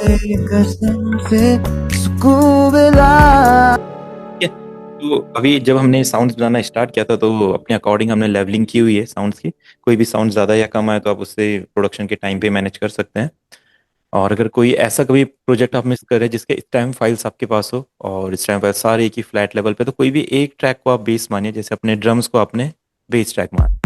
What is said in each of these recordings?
कसम से सुकून मिला। ठीक है। तो अभी जब हमने साउंड्स बनाना स्टार्ट किया था तो अपने अकॉर्डिंग हमने लेवलिंग की हुई है साउंड्स की। कोई भी साउंड ज़्यादा या कम आए तो आप उससे प्रोडक्शन के टाइम पे मैनेज कर सकते हैं। और अगर कोई ऐसा कभी प्रोजेक्ट आप मिस कर रहे हैं जिसके स्टेम फाइल्स आपके पास हो और स्टेम फाइल सारे एक ही फ्लैट लेवल पे, तो कोई भी एक ट्रैक को आप बेस मानिए, जैसे अपने ड्रम्स को आपने बेस ट्रैक मान,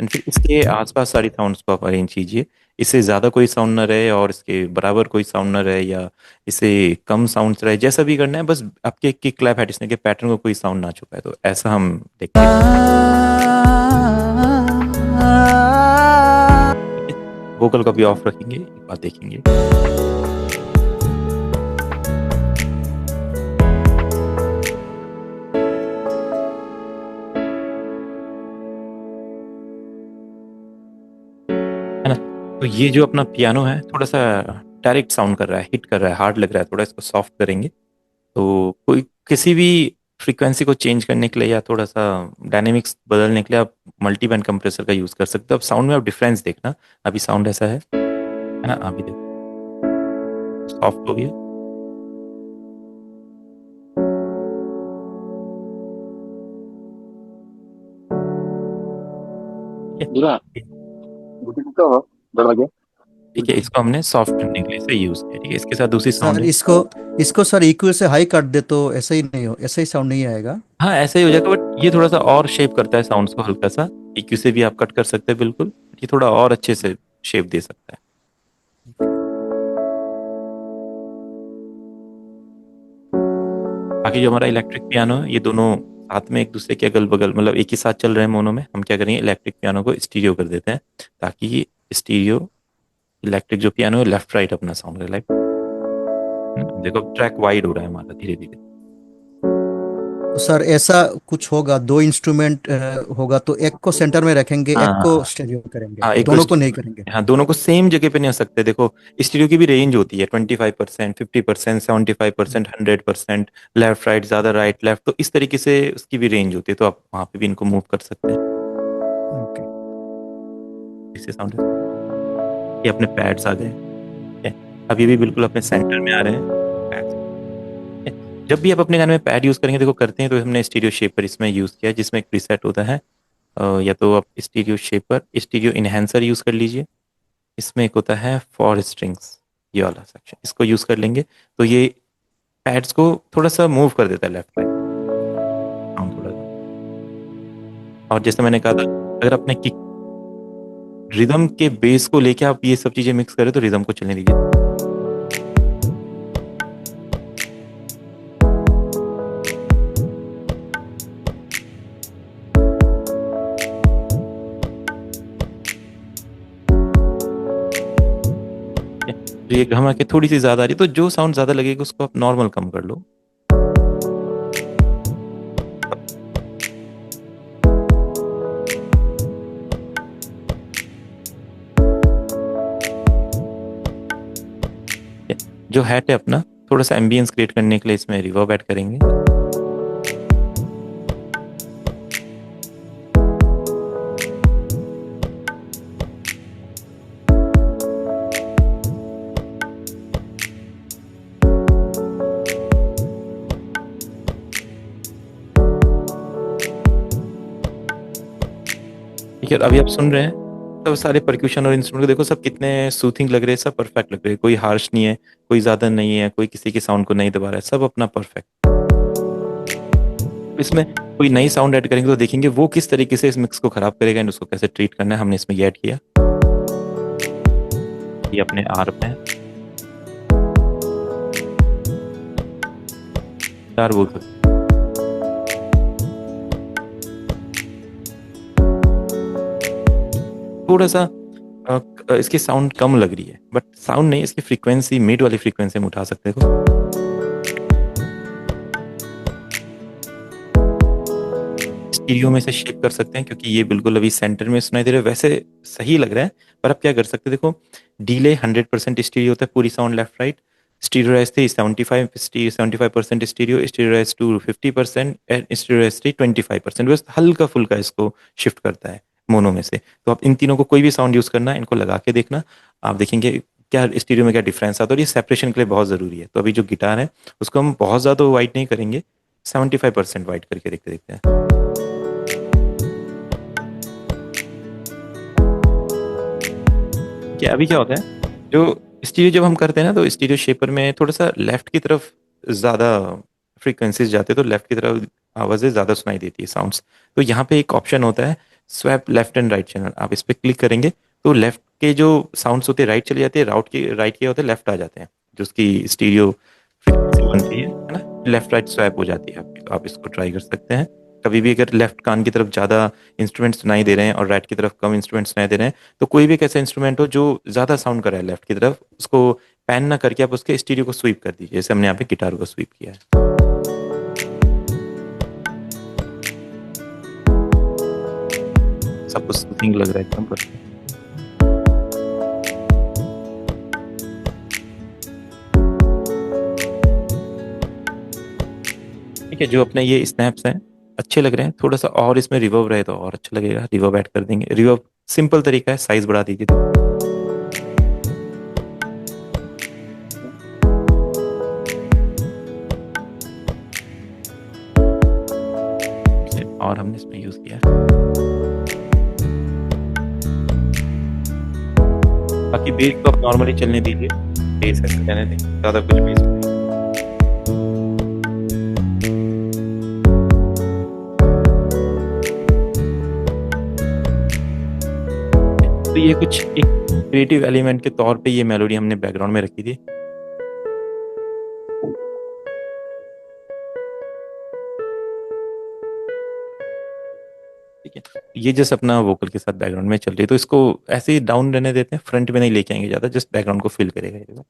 एंड फिर इसके आसपास सारी साउंड्स को आप अरेंज कीजिए। इससे ज़्यादा कोई साउंड ना रहे और इसके बराबर कोई साउंड ना रहे, या इससे कम साउंड्स रहे, जैसा भी करना है, बस आपके किक क्लैप हेडस्ने के पैटर्न को कोई साउंड ना छुपाए, तो ऐसा हम देखते हैं। वोकल का भी ऑफ रखेंगे, एक बात देखेंगे। है ना। तो ये जो अपना पियानो है थोड़ा सा डायरेक्ट साउंड कर रहा है, हिट कर रहा है, हार्ड लग रहा है, थोड़ा इसको सॉफ्ट करेंगे। तो कोई किसी भी फ्रीक्वेंसी को चेंज करने के लिए या थोड़ा सा डायनेमिक्स बदलने के लिए आप मल्टी बैंड कंप्रेसर का यूज़ कर सकते हो। अब साउंड में आप डिफरेंस देखना। अभी साउंड ऐसा है ना, अभी देखो सॉफ्ट हो गया। दूरा ठीक है। बुकिंग तो डर लगे। ठीक है, इसको हमने सॉफ्ट करने के लिए इसे यूज़ किया। ठीक है, इसके साथ दूसरी साउंड सर है। इसको इसको सर इक्वल से हाई कर दे तो ऐसा ही नहीं हो, ऐसा ही साउंड नहीं आएगा। हाँ ऐसा ही हो जाएगा, बट ये थोड़ा सा और शेप करता है साउंड्स को हल्का सा। EQ से भी आप कट कर सकते हैं बिल्कुल, ये थोड़ा और अच्छे से शेप दे सकता है। बाकी जो हमारा इलेक्ट्रिक पियानो है, ये दोनों साथ में एक दूसरे के अगल बगल, मतलब एक ही साथ चल रहे हैं मोनो में, हम क्या करेंगे इलेक्ट्रिक पियानो को स्टीरियो कर देते हैं, ताकि स्टीरियो इलेक्ट्रिक जो पियानो है लेफ्ट राइट अपना साउंड करे। लाइक देखो ट्रैक वाइड हो रहा है हमारा धीरे धीरे। तो सर ऐसा कुछ होगा, दो इंस्ट्रूमेंट होगा तो एक को सेंटर में रखेंगे, हाँ एक हाँ को हाँ। स्टेरियो करेंगे, हाँ, एक को दोनों को नहीं करेंगे। हाँ दोनों को सेम जगह पे नहीं हो सकते। देखो स्टीरियो की भी रेंज होती है 25%, 50%, 75%, 100%, लेफ्ट राइट, ज्यादा राइट लेफ्ट, तो इस तरीके से उसकी भी रेंज होती है, तो आप वहाँ पे भी इनको मूव कर सकते हैं। ओके। इससे साउंड ये अपने पैड्स आ गए। ठीक है, अब ये भी बिल्कुल अपने सेंटर में आ रहे हैं पैड्स। ठीक है? जब भी आप अपने गाने में पैड यूज करेंगे, देखो करते हैं तो हमने स्टीरियो शेपर इसमें यूज किया है, जिसमें एक प्रीसेट होता है। या तो आप stereo shaper, stereo enhancer use कर लीजिए। इसमें एक होता है फॉर स्ट्रिंग्स, ये वाला सेक्शन, इसको यूज कर लेंगे तो ये पैड्स को थोड़ा सा मूव कर देता है लेफ्ट राइट साउंड थोड़ा सा। और जैसे मैंने कहा था, अगर अपने किक रिदम के बेस को लेके आप ये सब चीजें मिक्स करें तो रिदम को चलने दीजिए। तो ये घमा के थोड़ी सी ज्यादा आ रही है, तो जो साउंड ज्यादा लगेगा उसको आप नॉर्मल कम कर लो। जो हैट है अपना, थोड़ा सा एम्बियंस क्रिएट करने के लिए इसमें रिवर्ब ऐड करेंगे। ठीक है, अभी आप सुन रहे हैं तो सारे परक्यूशन और इंस्ट्रूमेंट को देखो, सब कितने सूथिंग लग रहे हैं, सब परफेक्ट लग रहे हैं, कोई हार्श नहीं है, कोई ज्यादा नहीं है, कोई किसी के साउंड को नहीं दबा रहा है, सब अपना परफेक्ट। इसमें कोई नई साउंड ऐड करेंगे तो देखेंगे वो किस तरीके से इस मिक्स को खराब करेगा एंड उसको कैसे ट्रीट करना है, हमने इसमें ये ऐड किया। ये अपने आर पे है, चार बोल सकते थोड़ा सा इसकी साउंड कम लग रही है, बट साउंड नहीं, इसकी फ्रीक्वेंसी मिड वाली फ्रीक्वेंसी हम उठा सकते हैं। स्टीरियो में से शेप कर सकते हैं, क्योंकि ये बिल्कुल अभी सेंटर में सुनाई दे रहा है, वैसे सही लग रहा है। पर आप क्या कर सकते हैं, देखो डीले 100% स्टीरियो होता है, पूरी sound left right. Stereo rise थी 75% stereo, stereo rise to 50% and stereo rise थी 25%, बस हल्का फुल्का इसको शिफ्ट करता है मोनो में से। तो आप इन तीनों को कोई भी साउंड यूज करना, इनको लगा के देखना, आप देखेंगे क्या स्टीरियो में क्या डिफरेंस आता है, और ये सेपरेशन के लिए बहुत ज़रूरी है। तो अभी जो गिटार है उसको हम बहुत ज़्यादा वाइट नहीं करेंगे, 75% वाइट करके देखते देखते हैं। क्या अभी क्या होता है, जो स्टीरियो जब हम करते हैं ना, तो स्टीरियो शेपर में थोड़ा सा लेफ्ट की तरफ ज़्यादा फ्रीक्वेंसीज जाते हैं, तो लेफ्ट की तरफ आवाज़ें ज़्यादा सुनाई देती है, साउंड्स। तो यहाँ पे एक ऑप्शन होता है swap left and right channel, आप इस पर क्लिक करेंगे तो लेफ्ट के जो साउंड्स होते हैं राइट चले जाते हैं, राइट के होते हैं लेफ्ट आ जाते हैं, जो उसकी स्टीरियो फ्रीक्वेंसी बनती है ना, लेफ्ट राइट स्वैप हो जाती है। आप इसको ट्राई कर सकते हैं। कभी भी अगर लेफ्ट कान की तरफ ज़्यादा इंस्ट्रूमेंट सुनाई दे रहे हैं और राइट की तरफ कम इंस्ट्रूमेंट सुनाई दे रहे हैं, तो कोई भी एक ऐसा इंस्ट्रूमेंट हो जो ज़्यादा साउंड कर रहा है लेफ्ट की तरफ, उसको पैन ना करके आप उसके स्टीरियो को स्वीप कर दीजिए, जैसे हमने यहाँ पे गिटार को स्वीप किया है। सब कुछ सूथिंग लग रहा है एकदम परफेक्ट। ठीक है, जो अपने ये स्नैप्स हैं अच्छे लग रहे हैं, थोड़ा सा और इसमें रिवर्ब रहे तो और अच्छा लगेगा, रिवर्ब ऐड कर देंगे। रिवर्ब सिंपल तरीका है, साइज बढ़ा दीजिए। और हमने इसमें यूज किया है, बाकी बेस को आप नॉर्मली चलने दीजिए, बेस ऐसे रहने दें, ज़्यादा कुछ बेस नहीं। तो ये कुछ एक क्रिएटिव एलिमेंट के तौर पे ये मेलोडी हमने बैकग्राउंड में रखी थी। ठीक है, ये जस्ट अपना वोकल के साथ बैकग्राउंड में चल रही है, तो इसको ऐसे ही डाउन रहने देते हैं, फ्रंट में नहीं लेके आएंगे ज़्यादा, जस्ट बैकग्राउंड को फिल करेगा ये।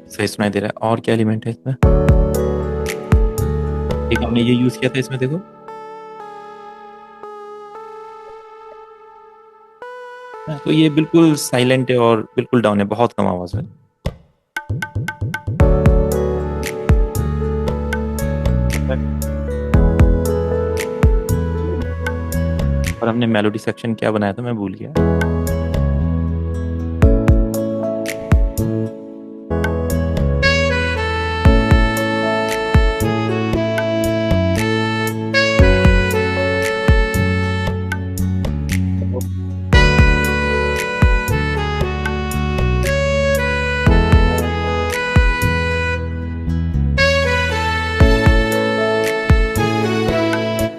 सही सुनाई दे रहा है। और क्या एलिमेंट है इसमें, एक हमने ये यूज किया था इसमें, देखो तो ये बिल्कुल साइलेंट है और बिल्कुल डाउन है, बहुत कम आवाज है। और हमने मेलोडी सेक्शन क्या बनाया था मैं भूल गया।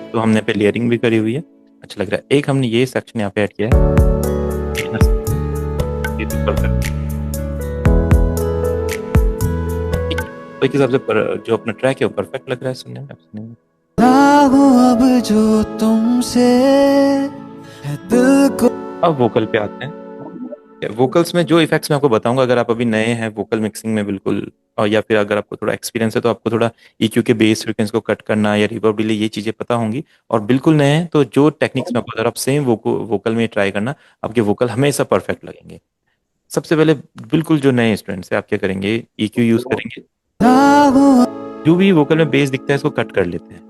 तो हमने पे लेयरिंग भी करी हुई है, अच्छा लग रहा है। एक हमने ये सेक्शन यहाँ पे ऐड किया है, ये तो परफेक्ट। तो एक हिसाब से जो अपना ट्रैक है वो परफेक्ट लग रहा है सुनने में। अब जो तुमसे है दिल को। अब वोकल पे आते हैं। वोकल्स में जो इफेक्ट्स मैं आपको बताऊंगा, अगर आप अभी नए हैं वोकल मिक्सिंग में बिल्कुल, और या फिर अगर आपको थोड़ा एक्सपीरियंस है तो आपको थोड़ा EQ के बेस फ्रीक्वेंसी को कट करना या रिवर्ब डिले ये चीज़ें पता होंगी, और बिल्कुल नए हैं तो जो टेक्निक्स में आपको, अगर आप सेम वोकल में ट्राई करना, आपके वोकल हमेशा परफेक्ट लगेंगे। सबसे पहले बिल्कुल जो नए स्टूडेंट्स हैं आप क्या करेंगे, EQ यूज करेंगे, जो भी वोकल में बेस दिखता है इसको कट कर लेते हैं।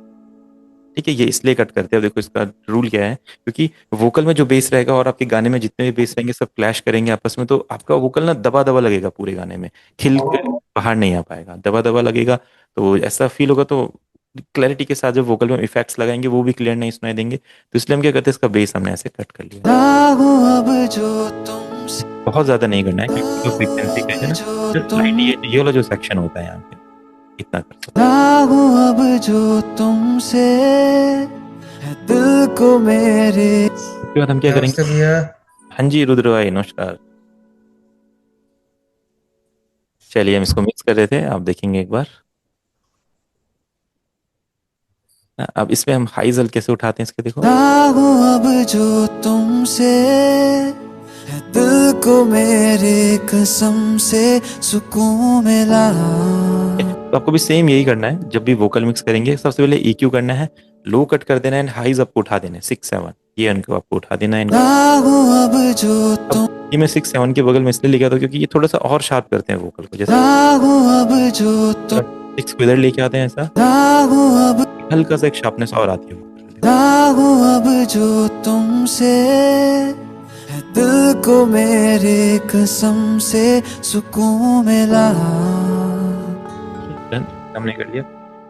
ठीक है, ये इसलिए कट करते हैं, अब देखो इसका रूल क्या है, क्योंकि वोकल में जो बेस रहेगा और आपके गाने में जितने भी बेस रहेंगे सब क्लैश करेंगे आपस में, तो आपका वोकल ना दबा दबा लगेगा पूरे गाने में, खिल कर बाहर नहीं आ पाएगा, दबा दबा लगेगा, तो ऐसा फील होगा। तो क्लैरिटी के साथ जब वोकल में इफेक्ट्स लगाएंगे वो भी क्लियर नहीं सुनाई देंगे, तो इसलिए हम क्या करते हैं, इसका बेस हमने ऐसे कट कर लिया। बहुत ज्यादा नहीं करना है, क्योंकि जो फ्रीक्वेंसी का है ना, ये वाला जो सेक्शन होता है यहाँ पे, इतना कर सकते हैं। अब जो तुमसे है दिल को मेरे। उसके बाद हम क्या करेंगे, हाँ जी रुद्र भाई नमस्कार। चलिए हम इसको मिक्स कर रहे थे, आप देखेंगे एक बार। अब इसमें हम हाइज हल्के से उठाते हैं इसके, देखो। अब जो तुमसे है दिल को मेरे कसम से सुकून मिला। तो आपको भी सेम यही करना है, जब भी वोकल मिक्स करेंगे सबसे पहले EQ करना है, लो कट कर देना है, हाईज आपको उठा देना है 6-7, ये इनको आपको उठा देना है इनको। लागू अब जो तुम अब ये मैं 6-7 के बगल में इसलिए लिखा था क्योंकि ये थोड़ा सा और शार्प करते हैं वोकल को, जैसे लागू अब जो तुम 6 को इधर लेके आते हैं ऐसा, लागू अब हल्का सा एक शार्पनेस और आती है vocal में। लागू अब जो तुमसे है दिल को मेरे कसम से सुकून मिला। डन, हमने कर लिया।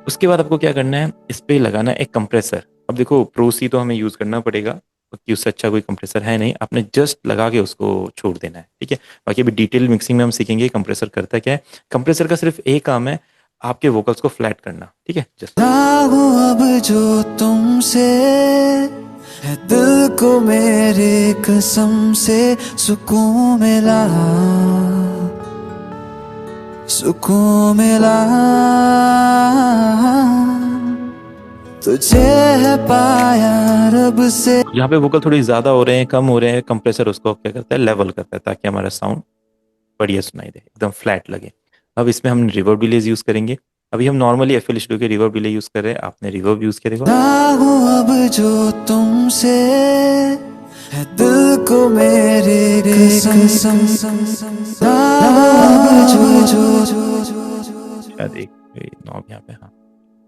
उसके बाद आपको क्या करना है, इस पे लगाना है एक कंप्रेसर। अब देखो प्रो सी तो हमें यूज करना पड़ेगा क्योंकि उससे अच्छा कोई कंप्रेसर है नहीं, आपने जस्ट लगा के उसको छोड़ देना है, ठीक है। बाकी अभी डिटेल मिक्सिंग में हम सीखेंगे कंप्रेसर करता क्या है। कंप्रेसर का सिर्फ एक काम है, आपके वोकल्स को फ्लैट करना, ठीक है। जस्ट लागू अब जो तुमसे है दिल को मेरे कसम से सुकून मिला, सुकून मिला। तुझे है पाया रब से। यहाँ पे वोकल थोड़ी ज्यादा हो रहे हैं, कम हो रहे हैं, कंप्रेसर उसको क्या करता है, लेवल करता है ताकि हमारा साउंड बढ़िया सुनाई दे, एकदम फ्लैट लगे। अब इसमें हम रिवर्ब डिलेज यूज करेंगे। अभी हम नॉर्मली FL Studio के रिवर्ब डिले यूज कर रहे हैं, आपने रिवर्ब यूज किया देखो। लागू अब जो तुमसे है दिल को मेरे कसम। लागू अब जो शायद एक नॉब यहाँ पे, हाँ।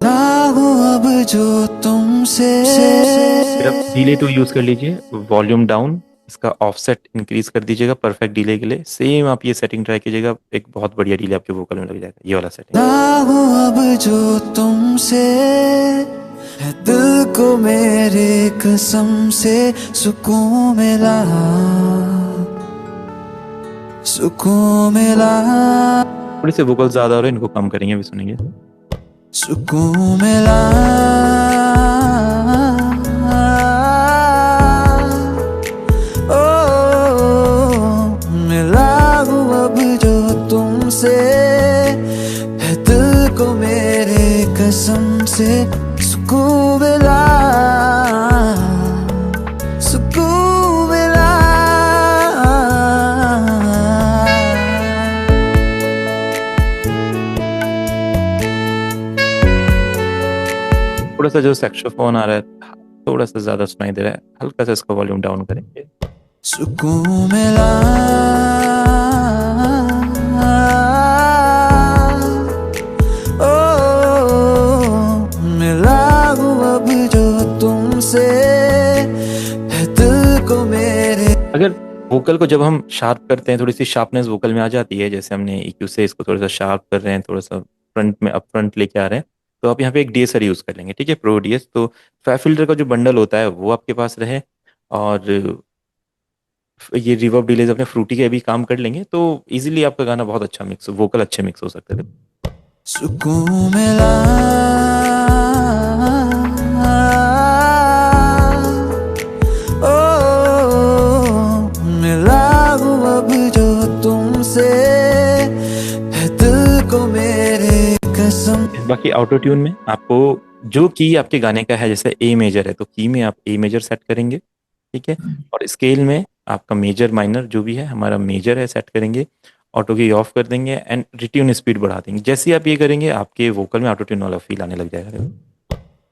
लागू अब जो तुमसे फिर आप डिले टू यूज कर लीजिए, वॉल्यूम डाउन, इसका ऑफसेट इंक्रीज कर दीजिएगा परफेक्ट डिले के लिए। सेम आप ये सेटिंग ट्राई कीजिएगा, एक बहुत बढ़िया डिले आपके वोकल में लग जाएगा, ये वाला सेटिंग। लागू अब जो तुमसे है दिल को मेरे कसम से सुकून मिला, सुकून मिला, थोड़े से वोकल ज्यादा हो रहे हैं, इनको कम करेंगे, अभी सुनेंगे। सुकून मिला। ओ मिला हूँ अब जो तुमसे है दिल को मेरे कसम से सुकून मिला, सुकून मिला। थोड़ा सा जो सैक्सोफोन आ रहा है थोड़ा सा ज्यादा सुनाई दे रहा है, हल्का सा इसका वॉल्यूम डाउन करेंगे। सुकून मिला। ओ मिला हूँ अब जो तुमसे है दिल को मेरे। अगर वोकल को जब हम शार्प करते हैं, थोड़ी सी शार्पनेस वोकल में आ जाती है, जैसे हमने EQ से इसको थोड़ा सा शार्प कर रहे हैं, थोड़ा सा फ्रंट में अप फ्रंट लेके आ रहे हैं, तो आप यहाँ पे एक DSR यूज कर लेंगे, ठीक है, प्रो DS। तो फैब फिल्टर का जो बंडल होता है वो आपके पास रहे, और ये रिवर्ब डिलेज अपने फ्रूटी के भी काम कर लेंगे, तो इजीली आपका गाना बहुत अच्छा मिक्स, वोकल अच्छे मिक्स हो सकते थे। सुकून मिला। ओ मिला हूँ अब जो तुमसे है दिल को मेरे कसम। बाकी ऑटो ट्यून में आपको जो की आपके गाने का है, जैसे A मेजर है तो की में आप A मेजर सेट करेंगे, ठीक है, और स्केल में आपका मेजर माइनर जो भी है हमारा मेजर है सेट करेंगे, ऑटो की ऑफ कर देंगे एंड रिट्यून स्पीड बढ़ा देंगे। जैसे ही आप ये करेंगे आपके वोकल में ऑटो ट्यून वाला फील आने लग जाएगा।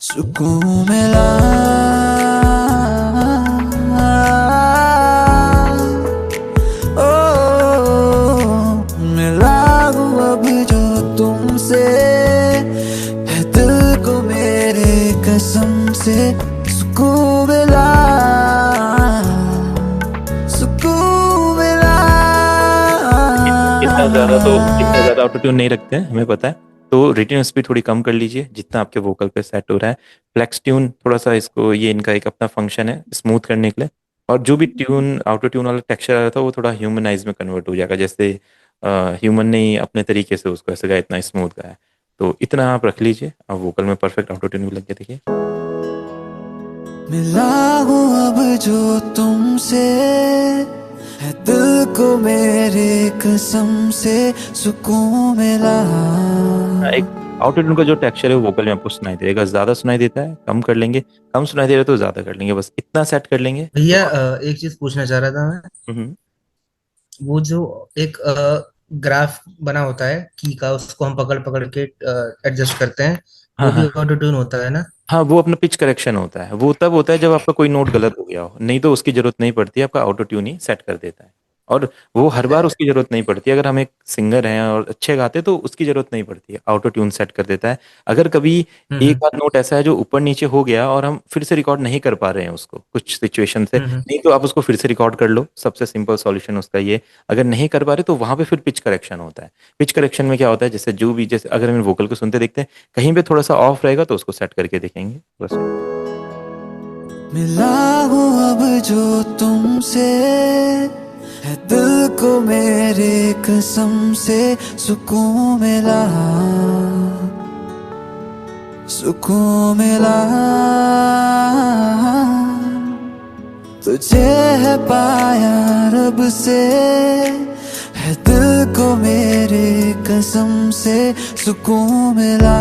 सुकून मिला। ओ मिला हूँ अब जो तुमसे है दिल को मेरे कसम से सुकून मिला, सुकून मिला। इतना ज्यादा ऑटो ट्यून नहीं रखते हैं, हमें पता है, तो रिटर्न स्पीड थोड़ी कम कर लीजिए जितना आपके वोकल पे सेट हो रहा है। फ्लेक्स ट्यून थोड़ा सा, इसको ये इनका एक अपना फंक्शन है स्मूथ करने के लिए, और जो भी ट्यून ऑटो ट्यून वाला टेक्सचर आ रहा था वो थोड़ा ह्यूमनाइज में कन्वर्ट हो जाएगा, जैसे ह्यूमन ने ही अपने तरीके से उसको ऐसे गाया, इतना स्मूथ गाया। तो इतना आप रख लीजिए, अब वोकल में परफेक्ट ऑटो ट्यून भी लग गया। देखिए मिला हूँ अब जो तुमसे है दिल को मेरे कसम से सुकून मिला। एक ऑटो ट्यून का जो टेक्सचर है वो वोकल में आपको सुनाई देगा, ज्यादा सुनाई देता है कम कर लेंगे, कम सुनाई दे रहा है तो ज्यादा कर लेंगे, बस इतना सेट कर लेंगे। भैया एक चीज पूछना चाह रहा था मैं। हम्म, वो जो एक ग्राफ बना होता है की का, उसको हम पकड़ पकड़ के एडजस्ट करते हैं, हाँ वो भी हाँ ऑटो ट्यून होता है ना? हाँ, वो अपना पिच करेक्शन होता है, वो तब होता है जब आपका कोई नोट गलत हो गया हो, नहीं तो उसकी जरूरत नहीं पड़ती है, आपका ऑटो ट्यून ही सेट कर देता है। और वो हर बार उसकी जरूरत नहीं पड़ती है, अगर हम एक सिंगर हैं और अच्छे गाते तो उसकी जरूरत नहीं पड़ती है, ऑटो ट्यून सेट कर देता है। अगर कभी हम्म एक आध नोट ऐसा है जो ऊपर नीचे हो गया और हम फिर से रिकॉर्ड नहीं कर पा रहे हैं उसको कुछ सिचुएशन से, हम्म नहीं तो आप उसको फिर से रिकॉर्ड कर लो, सबसे सिंपल सॉल्यूशन उसका ये। अगर नहीं कर पा रहे तो वहां पे फिर पिच करेक्शन होता है। पिच करेक्शन में क्या होता है, जैसे जो भी, जैसे अगर हम वोकल को सुनते देखते हैं कहीं पे थोड़ा सा ऑफ रहेगा तो उसको सेट करके देखेंगे बस। मिला हूँ अब जो तुमसे, है दिल को मेरे कसम से सुकून मिला, सुकून मिला। तुझे है पाया रब से, है दिल को मेरे कसम से सुकून मिला,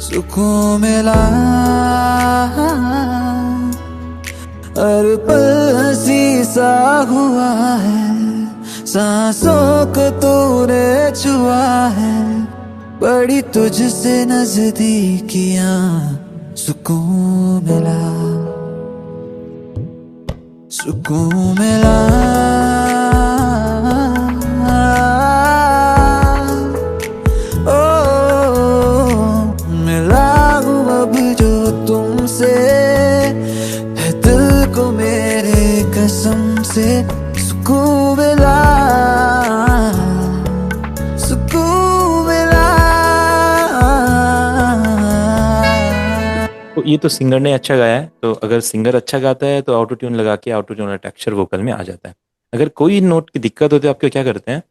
सुकून मिला। हर पल हंसी सा हुआ है, सांसों को तूने छुआ है, बड़ी तुझसे नजदीकियां सुकून मिला, सुकून मिला। मिला हूँ अब जो तुमसे, है दिल को मेरे कसम से सुकून मिला, सुकून मिला। तो ये तो सिंगर ने अच्छा गाया है, तो अगर सिंगर अच्छा गाता है तो ऑटो ट्यून लगा के ऑटो ट्यून टेक्सचर वोकल में आ जाता है। अगर कोई नोट की दिक्कत होती है आपको क्या करते हैं,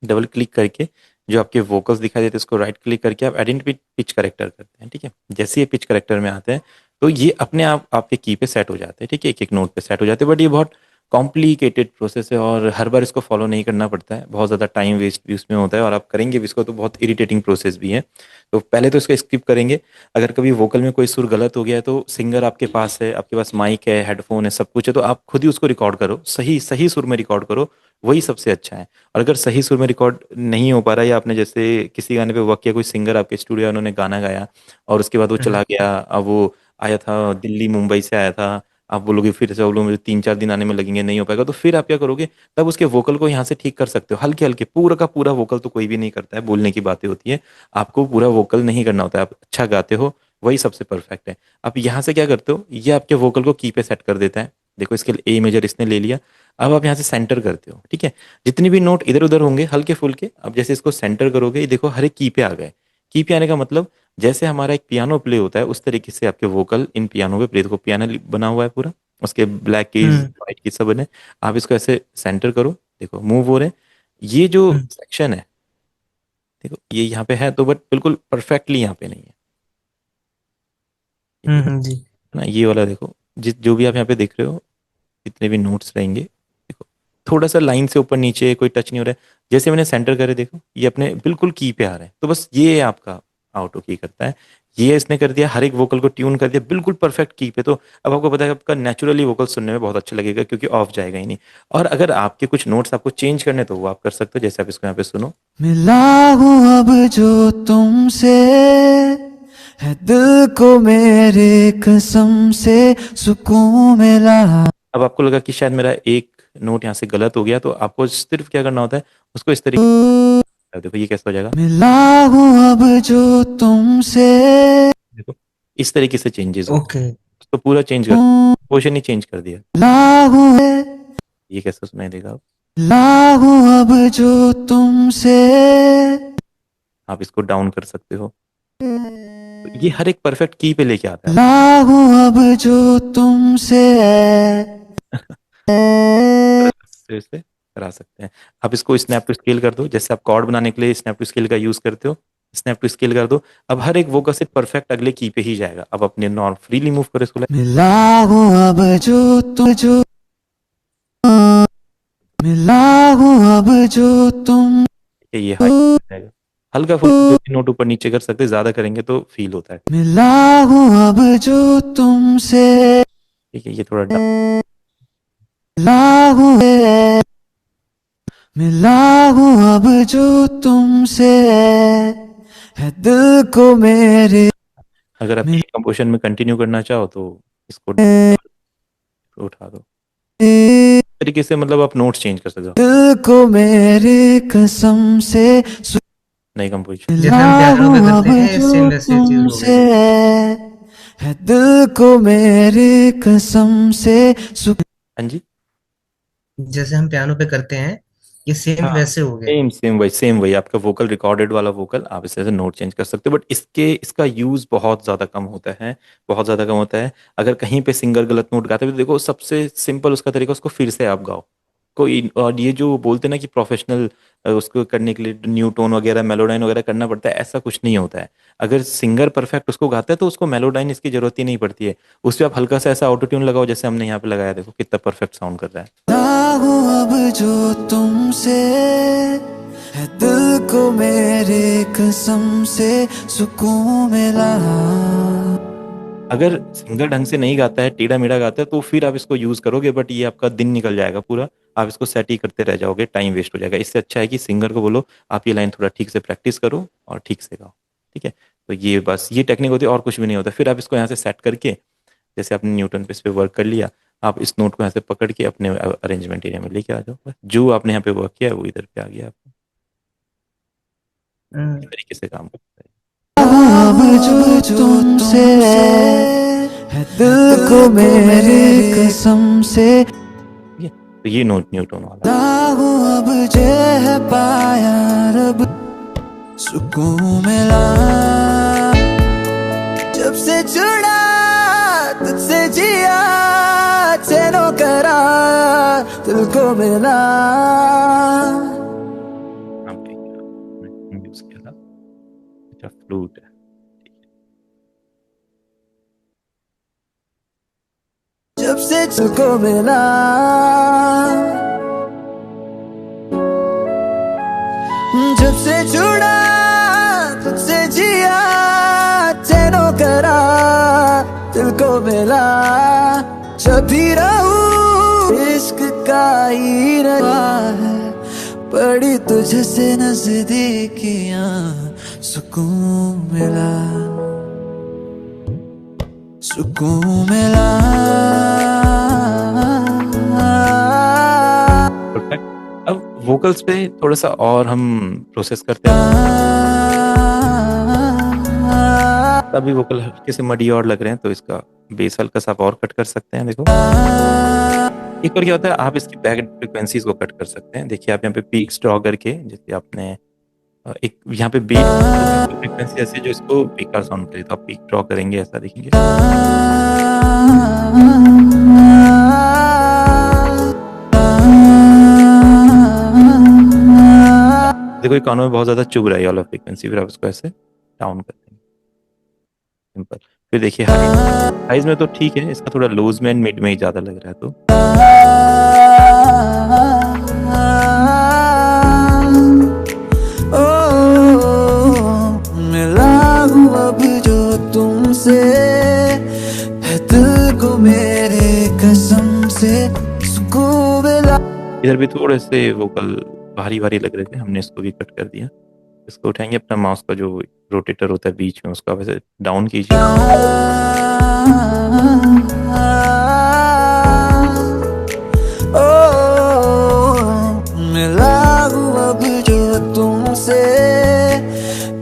डबल क्लिक करके जो आपके वोकल्स दिखाई देते हैं उसको राइट क्लिक करके आप एडिट पिच करेक्टर करते हैं, ठीक है। जैसे ये पिच करेक्टर में आते हैं तो ये अपने आप आपके की पे सेट हो जाते हैं, ठीक है, एक एक नोट पे सेट हो जाते हैं। बट ये बहुत कॉम्प्लिकेटेड प्रोसेस है और हर बार इसको फॉलो नहीं करना पड़ता है, बहुत ज़्यादा टाइम वेस्ट भी उसमें होता है और आप करेंगे भी इसको तो बहुत इरिटेटिंग प्रोसेस भी है। तो पहले तो इसको स्किप करेंगे। अगर कभी वोकल में कोई सुर गलत हो गया है तो सिंगर आपके पास है, आपके पास माइक है, हेडफोन है, सब कुछ है, तो आप खुद ही उसको रिकॉर्ड करो, सही सही सुर में रिकॉर्ड करो, वही सबसे अच्छा है। और अगर सही सुर में रिकॉर्ड नहीं हो पा रहा है या आपने जैसे किसी गाने पे वर्क किया, कोई सिंगर आपके स्टूडियो उन्होंने गाना गाया और उसके बाद वो चला गया, अब वो आया था दिल्ली मुंबई से आया था, आप बोलोगे फिर से बोलो मुझे 3-4 दिन आने में लगेंगे, नहीं हो पाएगा, तो फिर आप क्या करोगे, तब उसके वोकल को यहाँ से ठीक कर सकते हो हल्के हल्के। पूरा का पूरा वोकल तो कोई भी नहीं करता है, बोलने की बातें होती है, आपको पूरा वोकल नहीं करना होता है, आप अच्छा गाते हो वही सबसे परफेक्ट है। आप यहाँ से क्या करते हो, ये आपके वोकल को की पे सेट कर देता है। देखो इसके लिए ए मेजर इसने ले लिया, अब आप यहाँ से सेंटर करते हो, ठीक है। जितने भी नोट इधर उधर होंगे हल्के फुल्के, अब जैसे इसको सेंटर करोगे, ये देखो हर एक की पे आ गए। की पे आने का मतलब जैसे हमारा एक पियानो प्ले होता है उस तरीके से आपके वोकल इन पियानो पे प्ले। देखो पियानो बना हुआ है पूरा, उसके ब्लैक कीज हम्म व्हाइट कीज सब बने। आप इसको ऐसे सेंटर करो, देखो मूव हो रहे हैं। ये जो हम्म सेक्शन है देखो ये यहाँ पे है तो बट बिल्कुल परफेक्टली यहाँ पे नहीं है, ये देखो जी ना, ये वाला देखो, जिस जो भी आप यहाँ पे देख रहे हो जितने भी नोट्स रहेंगे, देखो थोड़ा सा लाइन से ऊपर नीचे कोई टच नहीं हो रहा है। जैसे मैंने सेंटर करे देखो ये अपने बिल्कुल की पे आ रहे हैं, तो बस ये आपका ऑटो की करता है। ये इसने कर दिया, हर एक वोकल को ट्यून कर दिया बिल्कुल परफेक्ट की पे। तो अब आपको पता है आपका नेचुरली वोकल सुनने में बहुत अच्छा लगेगा क्योंकि ऑफ जाएगा ही नहीं। और अगर आपके कुछ नोट्स आपको चेंज करने तो वो आप कर सकते हो, जैसे आप इसको यहाँ पे सुनो। मिला हूँ अब जो तुमसे, है दिल को मेरे कसम से सुकून मिला। अब आपको लगा कि शायद मेरा एक नोट यहाँ से गलत हो गया, तो आपको सिर्फ क्या करना होता है, उसको इस तरीके, देखो ये कैसे हो जाएगा, मिला हूँ अब जो तुमसे, देखो इस तरीके से चेंजेस हो, ओके तो पूरा चेंज कर, पोर्शन ही चेंज कर दिया। मिला हूँ, ये कैसे सुनाई देगा अब? मिला हूँ अब जो तुमसे। आप इसको डाउन कर सकते हो, तो ये हर एक परफेक्ट की पे लेके आता है। मिला हूँ अब जो तुमसे, फिर से करा सकते हैं। आप इसको स्नैप टू स्केल कर दो, जैसे आप कॉर्ड बनाने के लिए स्नैप टू स्केल का यूज करते हो, स्नैप टू स्केल कर दो। अब हर एक वोकल से परफेक्ट अगले की पे ही जाएगा। अब अपने नॉर्म फ्रीली मूव करो इसको, मिला हूँ अब जो तुम, जो मिला हूँ अब जो तुम, ये हाई जाएगा। हल्का फुल्का नोट ऊपर नीचे कर सकते हैं, ज्यादा करेंगे तो फील होता है, मिला हूँ अब जो तुमसे, ठीक है। ये थोड़ा डाउन, मिला हूँ, मिला हूँ अब जो तुमसे, है दिल को मेरे अगर आप ये कंपोजिशन में कंटिन्यू करना चाहो तो इसको उठा दो इस तरीके से, मतलब आप नोट्स चेंज कर सकते हो। दिल को मेरे कसम से नई कंपोजिशन जैसे हम पियानो पे करते हैं जो सेम वैसी चीज हो तुमसे गई। है दिल को मेरे कसम से हाँ जी, जैसे हम पियानो पे करते हैं ये सेम हाँ वैसे हो गए। सेम वही आपका वोकल, रिकॉर्डेड वाला वोकल, आप इस तरह से नोट चेंज कर सकते हो। बट इसका यूज बहुत ज्यादा कम होता है, बहुत ज्यादा कम होता है। अगर कहीं पे सिंगर गलत नोट गाते हुए, तो देखो सबसे सिंपल उसका तरीका, उसको फिर से आप गाओ। कोई, और ये जो बोलते हैं ना कि प्रोफेशनल उसको करने के लिए न्यू टोन वगैरह, मेलोडाइन वगैरह करना पड़ता है, ऐसा कुछ नहीं होता है। अगर सिंगर परफेक्ट उसको गाता है तो उसको मेलोडाइन इसकी जरूरत ही नहीं पड़ती है। उस पर आप हल्का सा ऐसा ऑटो ट्यून लगाओ जैसे हमने यहाँ पे लगाया, देखो कितना परफेक्ट साउंड कर रहा है। ना हूँ अब जो तुमसे है दिल को मेरे कसम से सुकून मिला। अगर सिंगर ढंग से नहीं गाता है, टेढ़ा मेढ़ा गाता है, तो फिर आप इसको यूज करोगे, बट ये आपका दिन निकल जाएगा पूरा। आप इसको सेट ही करते रह जाओगे, टाइम वेस्ट हो जाएगा। इससे अच्छा है कि सिंगर को बोलो आप ये लाइन थोड़ा ठीक से प्रैक्टिस करो और ठीक से गाओ, ठीक है। तो ये बस ये टेक्निक होती है, और कुछ भी नहीं होता। फिर आप इसको यहाँ से सेट करके, जैसे आपने न्यूटन पे इस पे वर्क कर लिया, आप इस नोट को यहाँ से पकड़ के अपने अरेंजमेंट एरिया में लेके आ जाओ। बस जो आपने यहाँ पे वर्क किया है वो इधर पे आ गया, आपको इस तरीके से काम करता है। अब जो तुमसे है दिल को मेरे कसम से तो ये नोट न्यूटन वाला। ना हूँ अब जे है पाया रब सुकून मिला। जब से जुड़ा तुझसे जिया चैनो करा दिल को मिला। यूज किया था, अच्छा फ्लूट है। जब से तुझको मिला जब से जुड़ा तुझसे जिया चैनो करा दिल को मिला। जब भी रहूं इश्क का ही रहा है पड़ी तुझसे नजदीकियां सुकून मिला सुकून मिला। परफेक्ट। अब वोकल्स पे थोड़ा सा और हम प्रोसेस करते हैं। अभी वोकल हल्के से मडी और लग रहे हैं, तो इसका बेस हल्का सा आप और कट कर सकते हैं। देखो एक और क्या होता है, आप इसकी बैक फ्रिक्वेंसीज को कट कर सकते हैं। देखिए आप यहाँ पे पीक्स ड्रॉ करके, जैसे आपने एक यहाँ पे बीट फ्रिक्वेंसी ऐसी जो इसको बेकार साउंड करे, तो आप पीक ड्रॉ करेंगे, ऐसा देखेंगे। देखो ये कानों में बहुत ज्यादा चुभ रहा है वाला फ्रीक्वेंसी, फिर आप उसको ऐसे डाउन कर देंगे, सिंपल। फिर देखिए हाइज में तो ठीक है, इसका थोड़ा लोज में एंड मिड में ही ज्यादा लग रहा है, तो मिला हूँ अब जो तुमसे है दिल को मेरे कसम से सुकून मिला। इधर भी थोड़े से वोकल भारी भारी लग रहे थे, हमने इसको भी कट कर दिया। इसको उठाएंगे, अपना माउस का जो रोटेटर होता है बीच में, उसको आप ऐसे डाउन कीजिए। मिला हूँ अब जो तुमसे